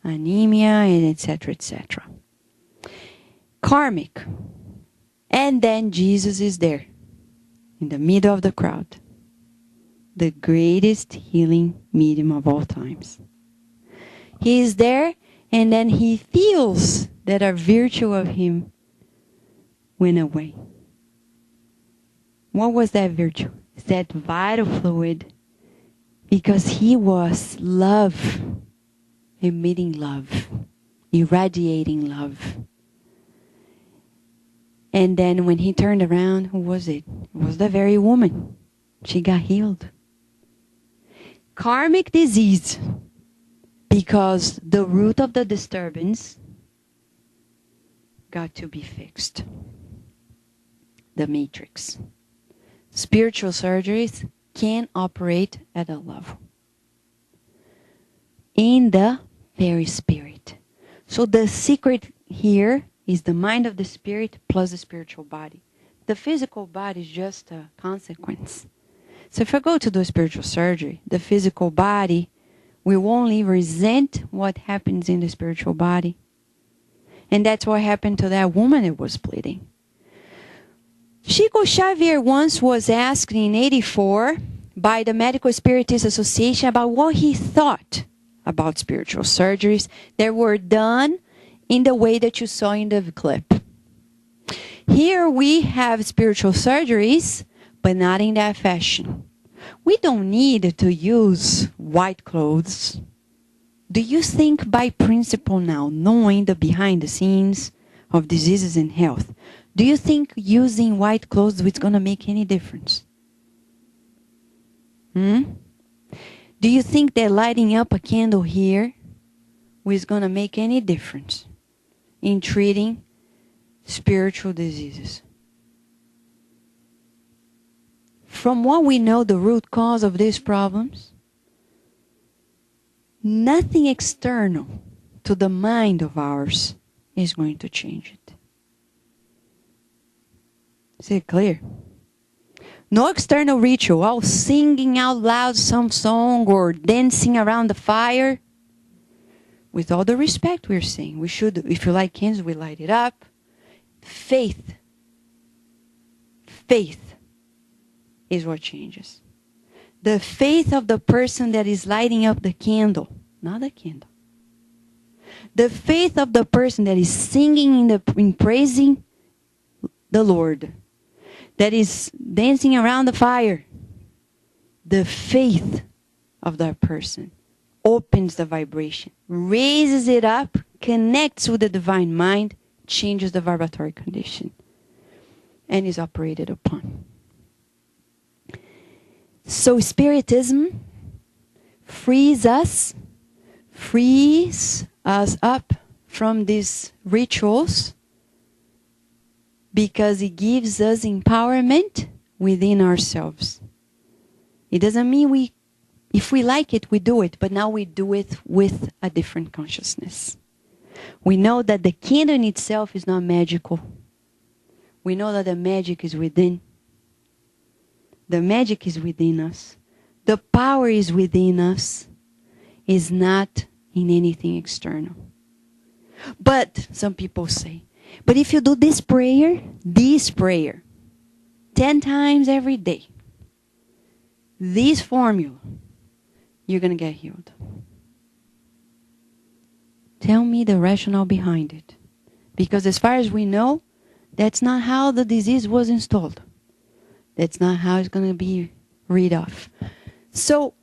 Anemia and etc. etc. Karmic. And then Jesus is there. In the middle of the crowd. The greatest healing medium of all times. He is there and then he feels that a virtue of him went away. What was that virtue? It's that vital fluid, because he was love, emitting love, irradiating love. And then when he turned around, who was it? It was the very woman. She got healed. Karmic disease, because the root of the disturbance got to be fixed. The matrix. Spiritual surgeries can operate at a level. In the very spirit. So the secret here is the mind of the spirit plus the spiritual body. The physical body is just a consequence. So if I go to do a spiritual surgery, the physical body will only resent what happens in the spiritual body. And that's what happened to that woman that was bleeding. Chico Xavier once was asked in 1984 by the Medical Spiritist Association about what he thought about spiritual surgeries that were done in the way that you saw in the clip. Here we have spiritual surgeries, but not in that fashion. We don't need to use white clothes. Do you think by principle now, knowing the behind the scenes of diseases and health, do you think using white clothes is going to make any difference? Do you think that lighting up a candle here is going to make any difference in treating spiritual diseases? From what we know, the root cause of these problems, nothing external to the mind of ours is going to change it. Is it clear? No external ritual, singing out loud some song or dancing around the fire. With all the respect we're saying, we should, if you like candles, we light it up. Faith is what changes. The faith of the person that is lighting up the candle, not the candle. The faith of the person that is singing in praising the Lord, that is dancing around the fire. The faith of that person opens the vibration, raises it up, connects with the divine mind, changes the vibratory condition, and is operated upon. So Spiritism frees us up from these rituals because it gives us empowerment within ourselves. It doesn't mean if we like it, we do it, but now we do it with a different consciousness. We know that the candle in itself is not magical. We know that the magic is within. The magic is within us. The power is within us. Is not in anything external. But some people say, but if you do this prayer 10 times every day, this formula, you're going to get healed. Tell me the rationale behind it. Because as far as we know, that's not how the disease was installed. That's not how it's going to be rid of. So,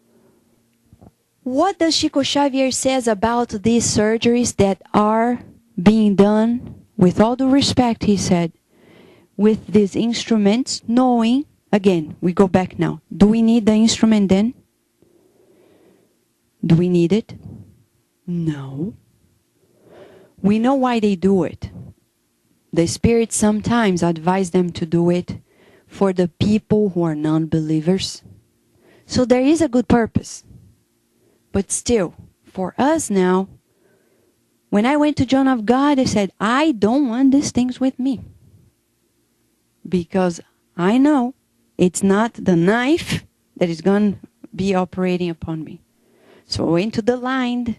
what does Chico Xavier says about these surgeries that are being done, with all due respect, he said, with these instruments, knowing, again, we go back now. Do we need the instrument then? Do we need it? No. We know why they do it. The Spirit sometimes advise them to do it for the people who are non-believers. So there is a good purpose. But still, for us now, when I went to John of God, I said, I don't want these things with me. Because I know it's not the knife that is going to be operating upon me. So I went to the line,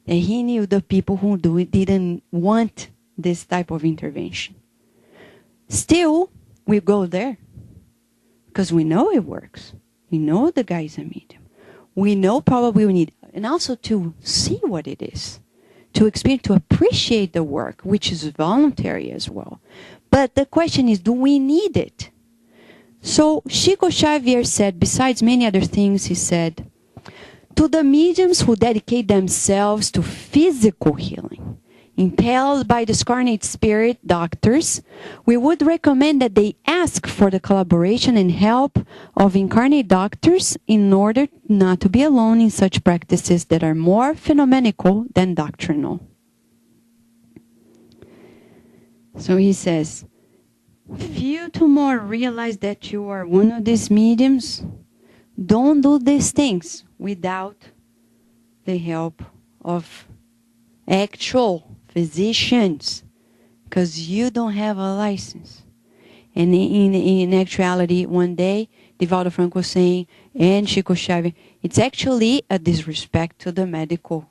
and he knew the people who didn't want this type of intervention. Still, we go there. Because we know it works. We know the guy is a medium. We know probably we need, and also to see what it is. To experience, to appreciate the work, which is voluntary as well. But the question is, do we need it? So Chico Xavier said, besides many other things, he said, to the mediums who dedicate themselves to physical healing, impelled by discarnate spirit doctors, we would recommend that they ask for the collaboration and help of incarnate doctors in order not to be alone in such practices that are more phenomenal than doctrinal. So he says, few to more realize that you are one of these mediums. Don't do these things without the help of actual physicians, because you don't have a license. And in actuality, one day, Divaldo Franco was saying, and Chico Xavier, it's actually a disrespect to the medical.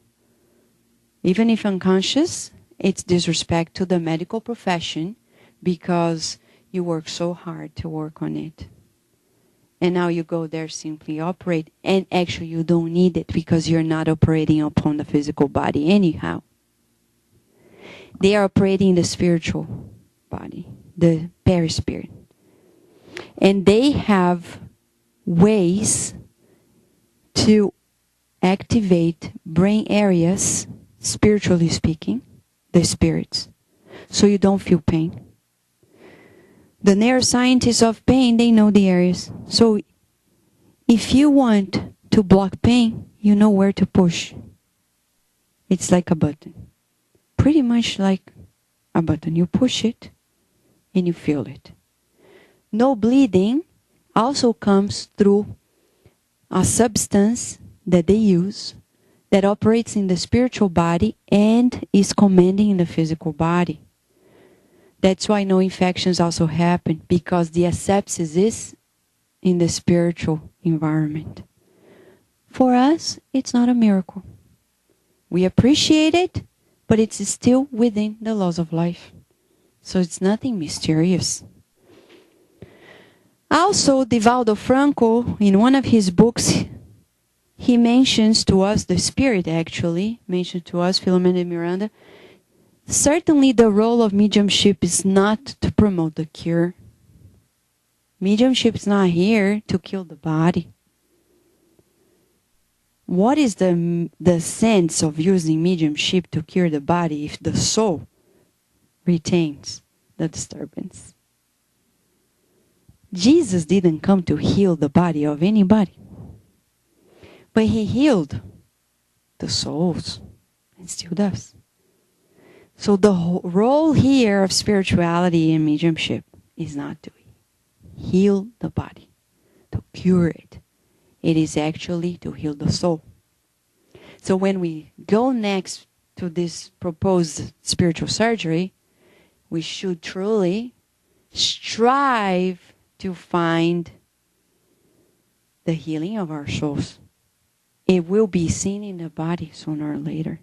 Even if unconscious, it's disrespect to the medical profession because you work so hard to work on it. And now you go there, simply operate, and actually you don't need it because you're not operating upon the physical body anyhow. They are operating the spiritual body, the perispirit. And they have ways to activate brain areas, spiritually speaking, the spirits, so you don't feel pain. The neuroscientists of pain, they know the areas. So if you want to block pain, you know where to push. It's like a button. Pretty much like a button. You push it and you feel it. No bleeding also comes through a substance that they use that operates in the spiritual body and is commanding in the physical body. That's why no infections also happen, because the asepsis is in the spiritual environment. For us, it's not a miracle. We appreciate it, but it's still within the laws of life. So it's nothing mysterious. Also, Divaldo Franco, in one of his books, he mentions to us, the Spirit actually, mentioned to us, Filomena de Miranda, certainly the role of mediumship is not to promote the cure. Mediumship is not here to kill the body. What is the sense of using mediumship to cure the body if the soul retains the disturbance? Jesus didn't come to heal the body of anybody. But he healed the souls and still does. So the role here of spirituality and mediumship is not to heal the body, to cure it. It is actually to heal the soul. So when we go next to this proposed spiritual surgery, we should truly strive to find the healing of our souls. It will be seen in the body sooner or later.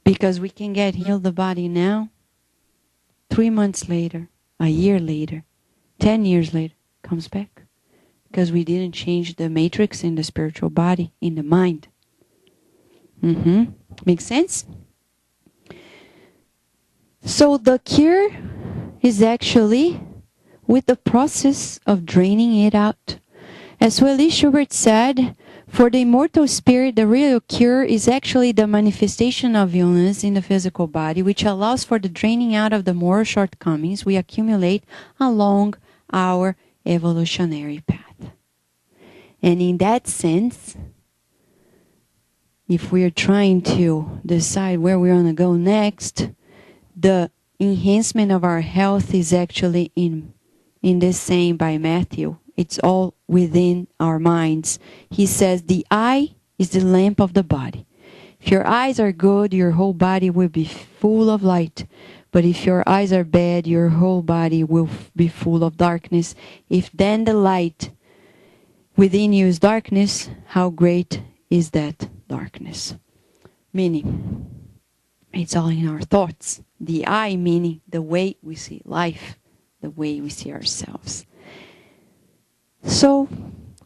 Because we can get healed the body now, 3 months later, a year later, 10 years later, comes back. Because we didn't change the matrix in the spiritual body, in the mind. Makes sense? So the cure is actually with the process of draining it out. As Willie Schubert said, for the immortal spirit, the real cure is actually the manifestation of illness in the physical body, which allows for the draining out of the moral shortcomings we accumulate along our evolutionary path. And in that sense, if we are trying to decide where we're going to go next, the enhancement of our health is actually in this saying by Matthew. It's all within our minds. He says the eye is the lamp of the body. If your eyes are good, your whole body will be full of light. But if your eyes are bad, your whole body will be full of darkness. If then the light within you is darkness, how great is that darkness? Meaning, it's all in our thoughts. The eye meaning the way we see life, the way we see ourselves. So,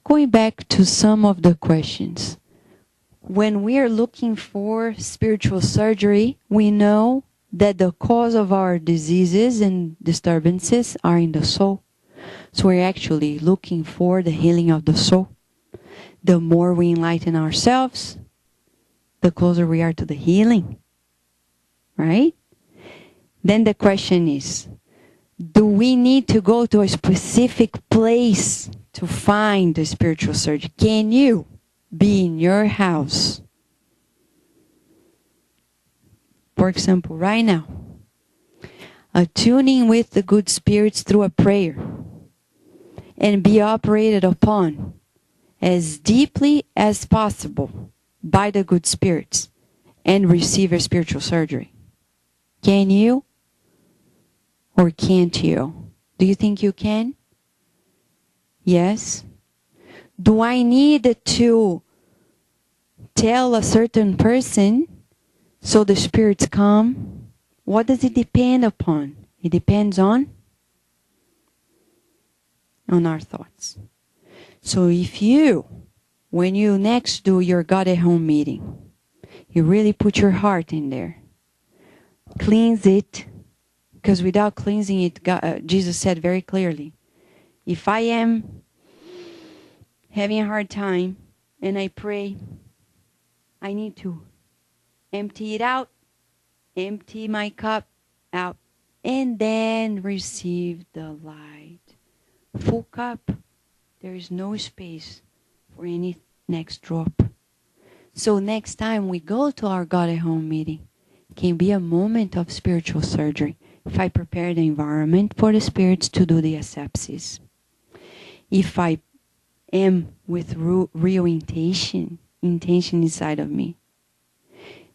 going back to some of the questions. When we are looking for spiritual surgery, we know that the cause of our diseases and disturbances are in the soul. So we're actually looking for the healing of the soul. The more we enlighten ourselves, the closer we are to the healing. Right? Then the question is, do we need to go to a specific place to find the spiritual surgery? Can you be in your house, for example, right now, attuning with the good spirits through a prayer and be operated upon as deeply as possible by the good spirits and receive a spiritual surgery? Can you? Or can't you? Do you think you can? Yes? Do I need to tell a certain person so the spirits come? What does it depend upon? It depends on our thoughts. So if you, when you next do your God at home meeting, you really put your heart in there, cleanse it, because without cleansing it, God, Jesus said very clearly, if I am having a hard time and I pray, I need to empty it out, empty my cup out, and then receive the light. Full cup. There is no space for any next drop. So next time we go to our God at home meeting, it can be a moment of spiritual surgery if I prepare the environment for the spirits to do the asepsis. If I am with real intention inside of me.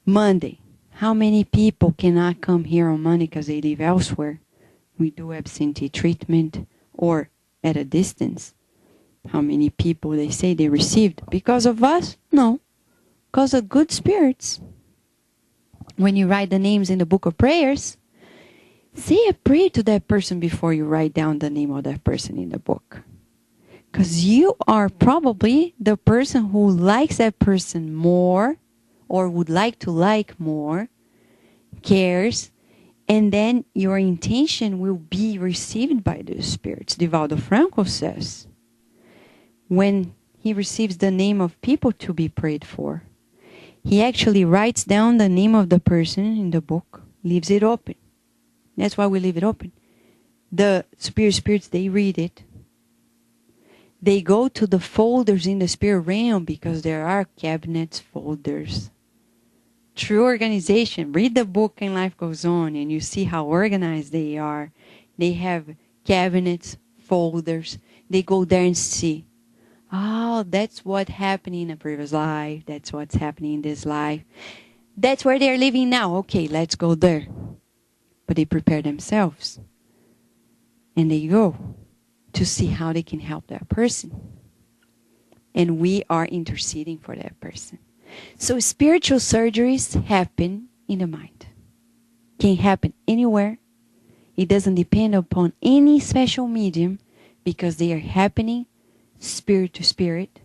Monday, how many people cannot come here on Monday because they live elsewhere? We do absentee treatment or at a distance. How many people they say they received? Because of us? No. Because of good spirits. When you write the names in the book of prayers, say a prayer to that person before you write down the name of that person in the book. Because you are probably the person who likes that person more or would like to like more, cares, and then your intention will be received by the spirits. Divaldo Franco says, when he receives the name of people to be prayed for, he actually writes down the name of the person in the book, leaves it open. That's why we leave it open. The spirits, they read it. They go to the folders in the spirit realm because there are cabinets, folders. True organization. Read the book and Life Goes On and you see how organized they are. They have cabinets, folders. They go there and see. Oh, that's what happened in a previous life. That's what's happening in this life. That's where they're living now. Okay, let's go there. But they prepare themselves. And they go to see how they can help that person. And we are interceding for that person. So spiritual surgeries happen in the mind. Can happen anywhere. It doesn't depend upon any special medium because they are happening spirit to spirit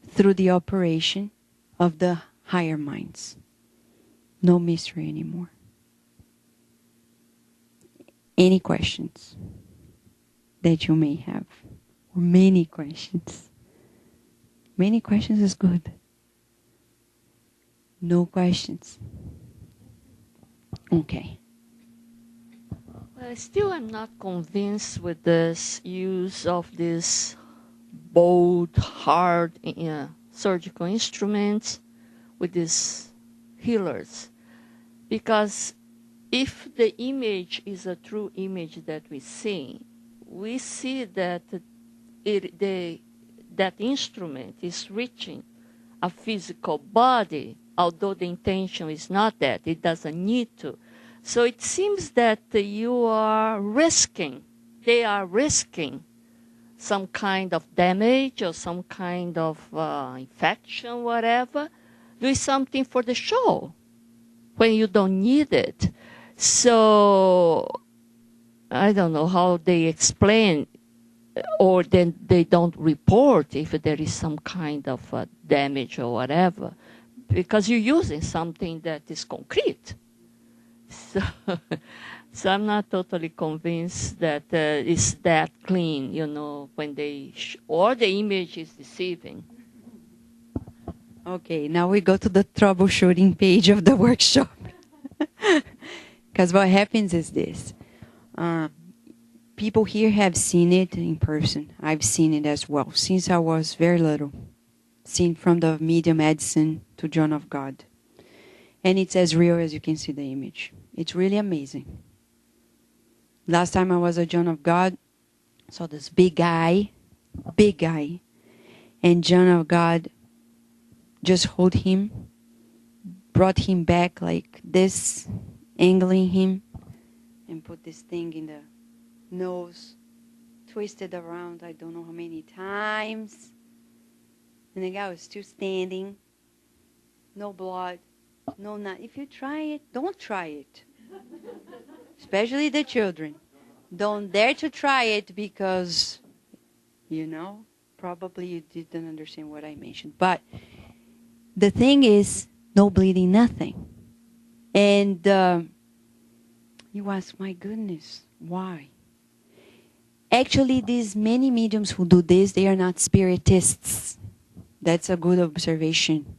through the operation of the higher minds. No mystery anymore. Any questions that you may have? Or many questions. Many questions is good. No questions. Okay. Well, still I'm not convinced with this use of this bold, hard surgical instruments with these healers. Because if the image is a true image that we see that that instrument is reaching a physical body, although the intention is not that. It doesn't need to. So it seems that they are risking some kind of damage or some kind of infection, whatever, doing something for the show when you don't need it. So I don't know how they explain, or then they don't report if there is some kind of damage or whatever, because you're using something that is concrete. So I'm not totally convinced that it's that clean, when they or the image is deceiving. Okay, now we go to the troubleshooting page of the workshop. Because what happens is this. People here have seen it in person. I've seen it as well, since I was very little. Seen from the medium Edison to John of God. And it's as real as you can see the image. It's really amazing. Last time I was a John of God, saw this big guy, and John of God just hold him, brought him back like this, angling him, and put this thing in the nose, twisted around I don't know how many times. And the guy was still standing. No blood. No, not. If you try it, don't try it. Especially the children. Don't dare to try it because, probably you didn't understand what I mentioned. But the thing is, no bleeding, nothing. And you ask, my goodness, why? Actually, these many mediums who do this, they are not spiritists. That's a good observation.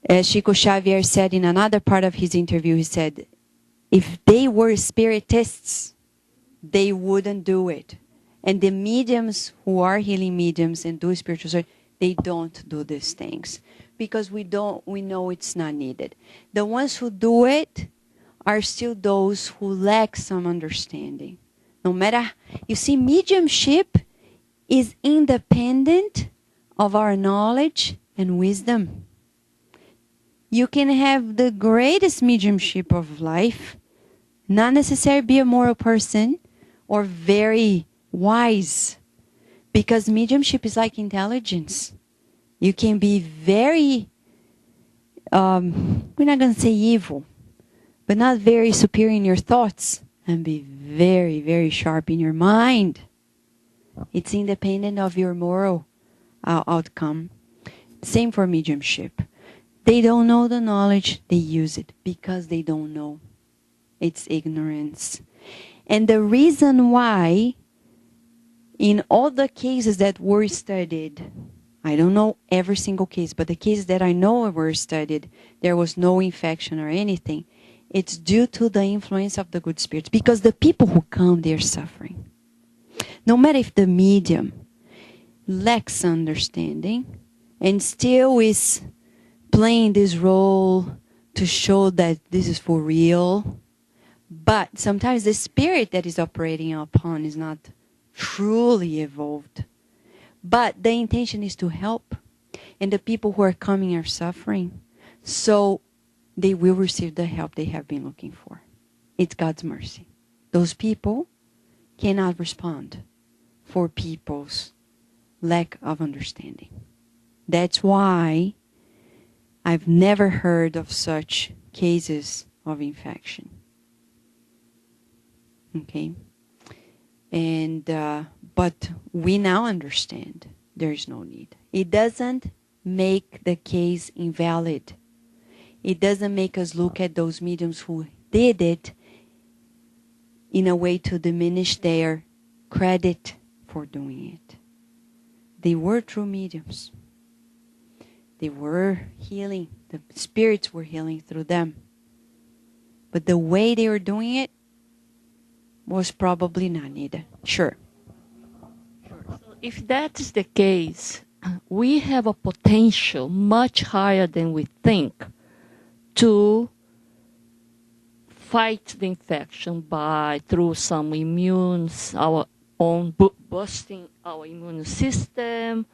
As Chico Xavier said in another part of his interview, he said, if they were spiritists, they wouldn't do it. And the mediums who are healing mediums and do spiritual surgery, they don't do these things because we know it's not needed. The ones who do it are still those who lack some understanding. No matter, you see, mediumship is independent of our knowledge and wisdom. You can have the greatest mediumship of life, not necessarily be a moral person or very wise, because mediumship is like intelligence. You can be very, we're not going to say evil, but not very superior in your thoughts, and be very, very sharp in your mind. It's independent of your moral outcome. Same for mediumship. They don't know the knowledge, they use it because they don't know. It's ignorance. And the reason why, in all the cases that were studied, I don't know every single case, but the cases that I know were studied, there was no infection or anything. It's due to the influence of the good spirits. Because the people who come, they're suffering. No matter if the medium lacks understanding and still is playing this role to show that this is for real, but sometimes the spirit that is operating upon is not truly evolved. But the intention is to help. And the people who are coming are suffering. So they will receive the help they have been looking for. It's God's mercy. Those people cannot respond for people's lack of understanding. That's why I've never heard of such cases of infection. Okay? And but we now understand there is no need. It doesn't make the case invalid. It doesn't make us look at those mediums who did it in a way to diminish their credit for doing it. They were true mediums. They were healing. The spirits were healing through them. But the way they were doing it was probably not needed. Sure. So if that is the case, we have a potential much higher than we think to fight the infection through some our own boosting our immune system,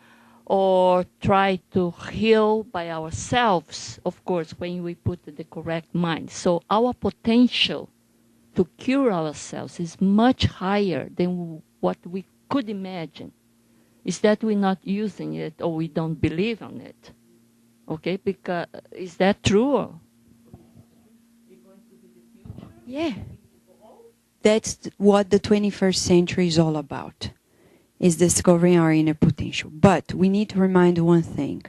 or try to heal by ourselves, of course, when we put the correct mind. So our potential to cure ourselves is much higher than what we could imagine. Is that we're not using it or we don't believe on it? Okay, because is that true? Yeah. That's what the 21st century is all about, is discovering our inner potential. But we need to remind one thing.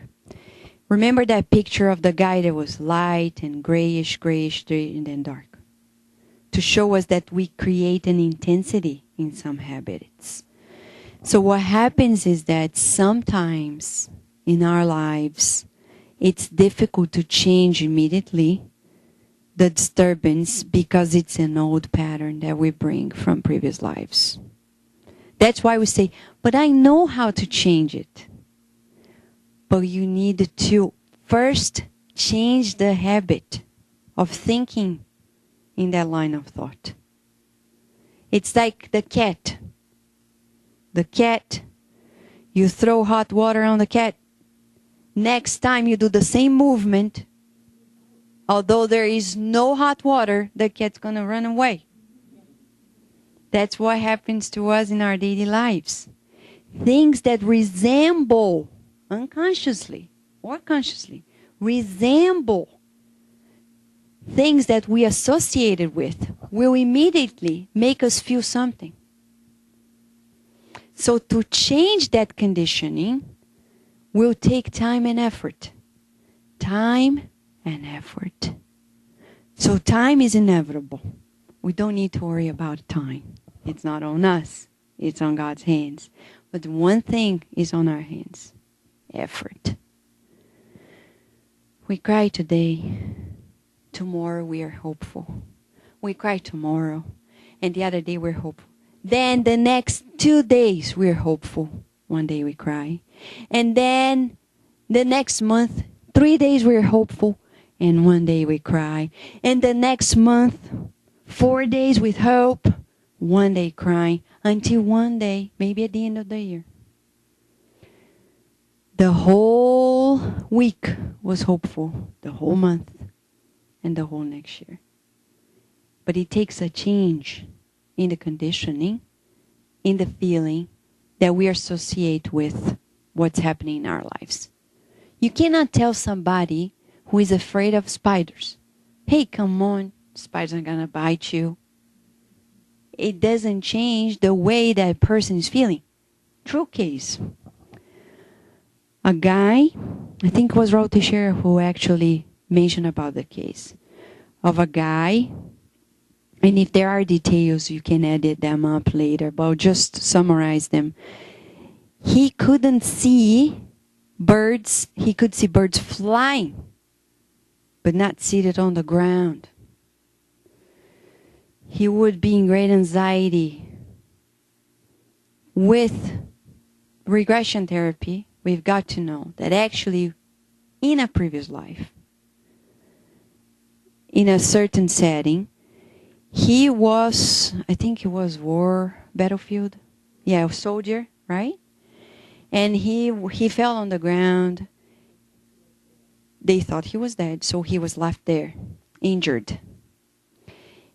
Remember that picture of the guy that was light and grayish, and then dark? To show us that we create an intensity in some habits. So what happens is that sometimes in our lives, it's difficult to change immediately the disturbance because it's an old pattern that we bring from previous lives. That's why we say, but I know how to change it. But you need to first change the habit of thinking in that line of thought. It's like the cat. The cat, you throw hot water on the cat. Next time you do the same movement, Although there is no hot water, the cat's going to run away. That's what happens to us in our daily lives. Things that resemble, unconsciously or consciously, resemble things that we associated with will immediately make us feel something. So to change that conditioning will take time and effort. Time and effort. So time is inevitable. We don't need to worry about time. It's not on us. It's on God's hands. But one thing is on our hands. Effort. We cry today. Tomorrow we are hopeful. We cry tomorrow. And the other day we're hopeful. Then the next 2 days we're hopeful. One day we cry. And then the next month, 3 days we're hopeful. And one day we cry. And the next month, 4 days with hope. One day crying. Until one day, maybe at the end of the year, the whole week was hopeful. The whole month. And the whole next year. But it takes a change in the conditioning, in the feeling that we associate with what's happening in our lives. You cannot tell somebody who is afraid of spiders, hey, come on, spiders are going to bite you. It doesn't change the way that person is feeling. True case. A guy, I think it was Raul Teixeira who actually mentioned about the case of a guy, and if there are details, you can edit them up later, but I'll just summarize them. He couldn't see birds. He could see birds flying, but not seated on the ground. He would be in great anxiety. With regression therapy, we've got to know that actually in a previous life, in a certain setting, he was, I think he was battlefield. Yeah, a soldier, right? And he fell on the ground. They thought he was dead, so he was left there, injured.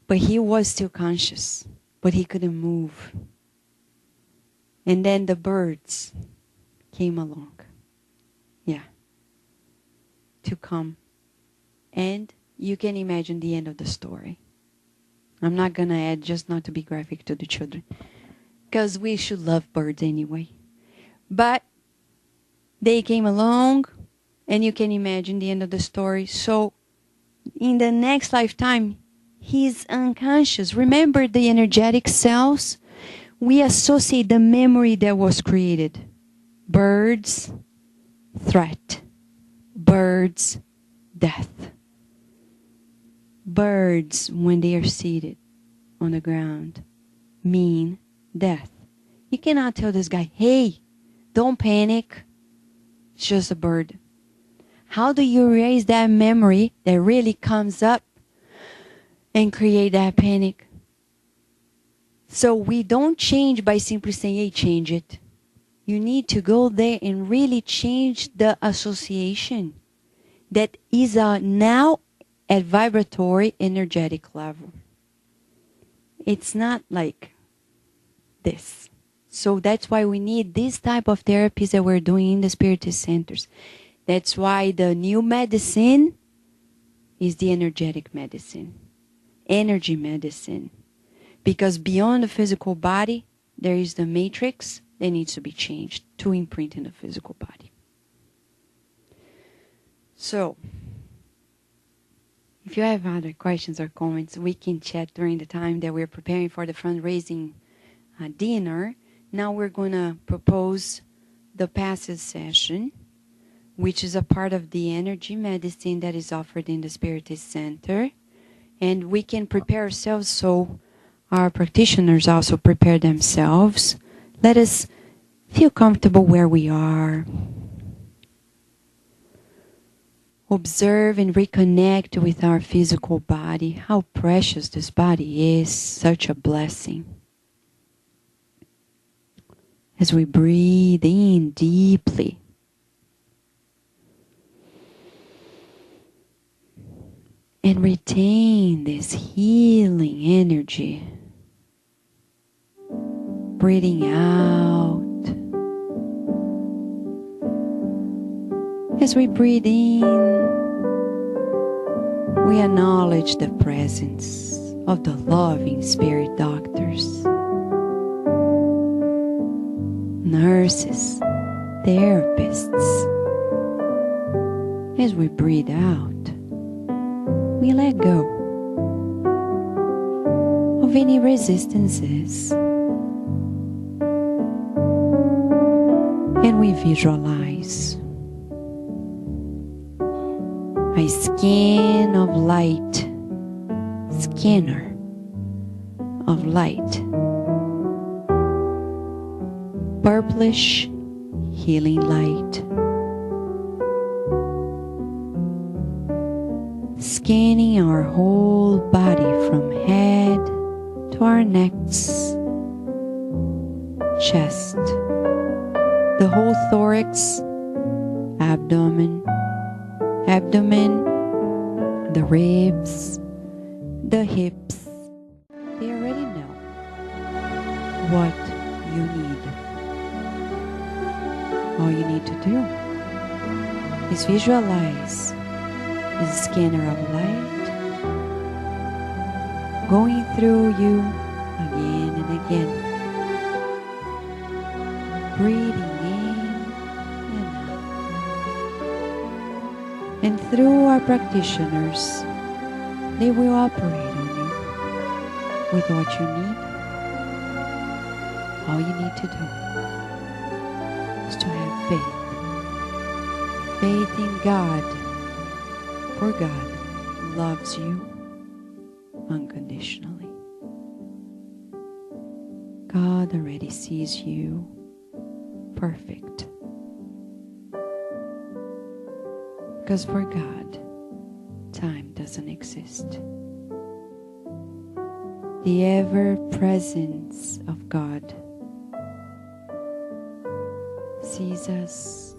But he was still conscious, but he couldn't move. And then the birds came along. Yeah. To come. And you can imagine the end of the story. I'm not going to add, just not to be graphic to the children. Because we should love birds anyway. But they came along, and you can imagine the end of the story. So in the next lifetime, he's unconscious. Remember the energetic cells? We associate the memory that was created. Birds, threat. Birds, death. Birds, when they are seated on the ground, mean death. You cannot tell this guy, hey, don't panic. It's just a bird. How do you erase that memory that really comes up and create that panic? So we don't change by simply saying, hey, change it. You need to go there and really change the association that is now at vibratory energetic level. It's not like this. So that's why we need this type of therapies that we're doing in the Spiritist centers. That's why the new medicine is the energetic medicine. Energy medicine. Because beyond the physical body, there is the matrix that needs to be changed to imprint in the physical body. So, if you have other questions or comments, we can chat during the time that we're preparing for the fundraising dinner. Now we're going to propose the passage session, which is a part of the energy medicine that is offered in the Spiritist Center. And we can prepare ourselves so our practitioners also prepare themselves. Let us feel comfortable where we are. Observe and reconnect with our physical body. How precious this body is. Such a blessing. As we breathe in deeply. And retain this healing energy. Breathing out. As we breathe in, we acknowledge the presence of the loving spirit doctors, nurses, therapists. As we breathe out, we let go of any resistances, and we visualize a skin of light, scanner of light, purplish healing light, scanning our whole body from head to our necks, chest, the whole thorax, abdomen, the ribs, the hips. They already know what you need. All you need to do is visualize this scanner of light going through you again and again, breathing in and out. And through our practitioners, they will operate on you with what you need. All you need to do is to have faith. Faith in God, for God loves you unconditionally. God already sees you perfect. Because for God, time doesn't exist. The ever-presence of God sees us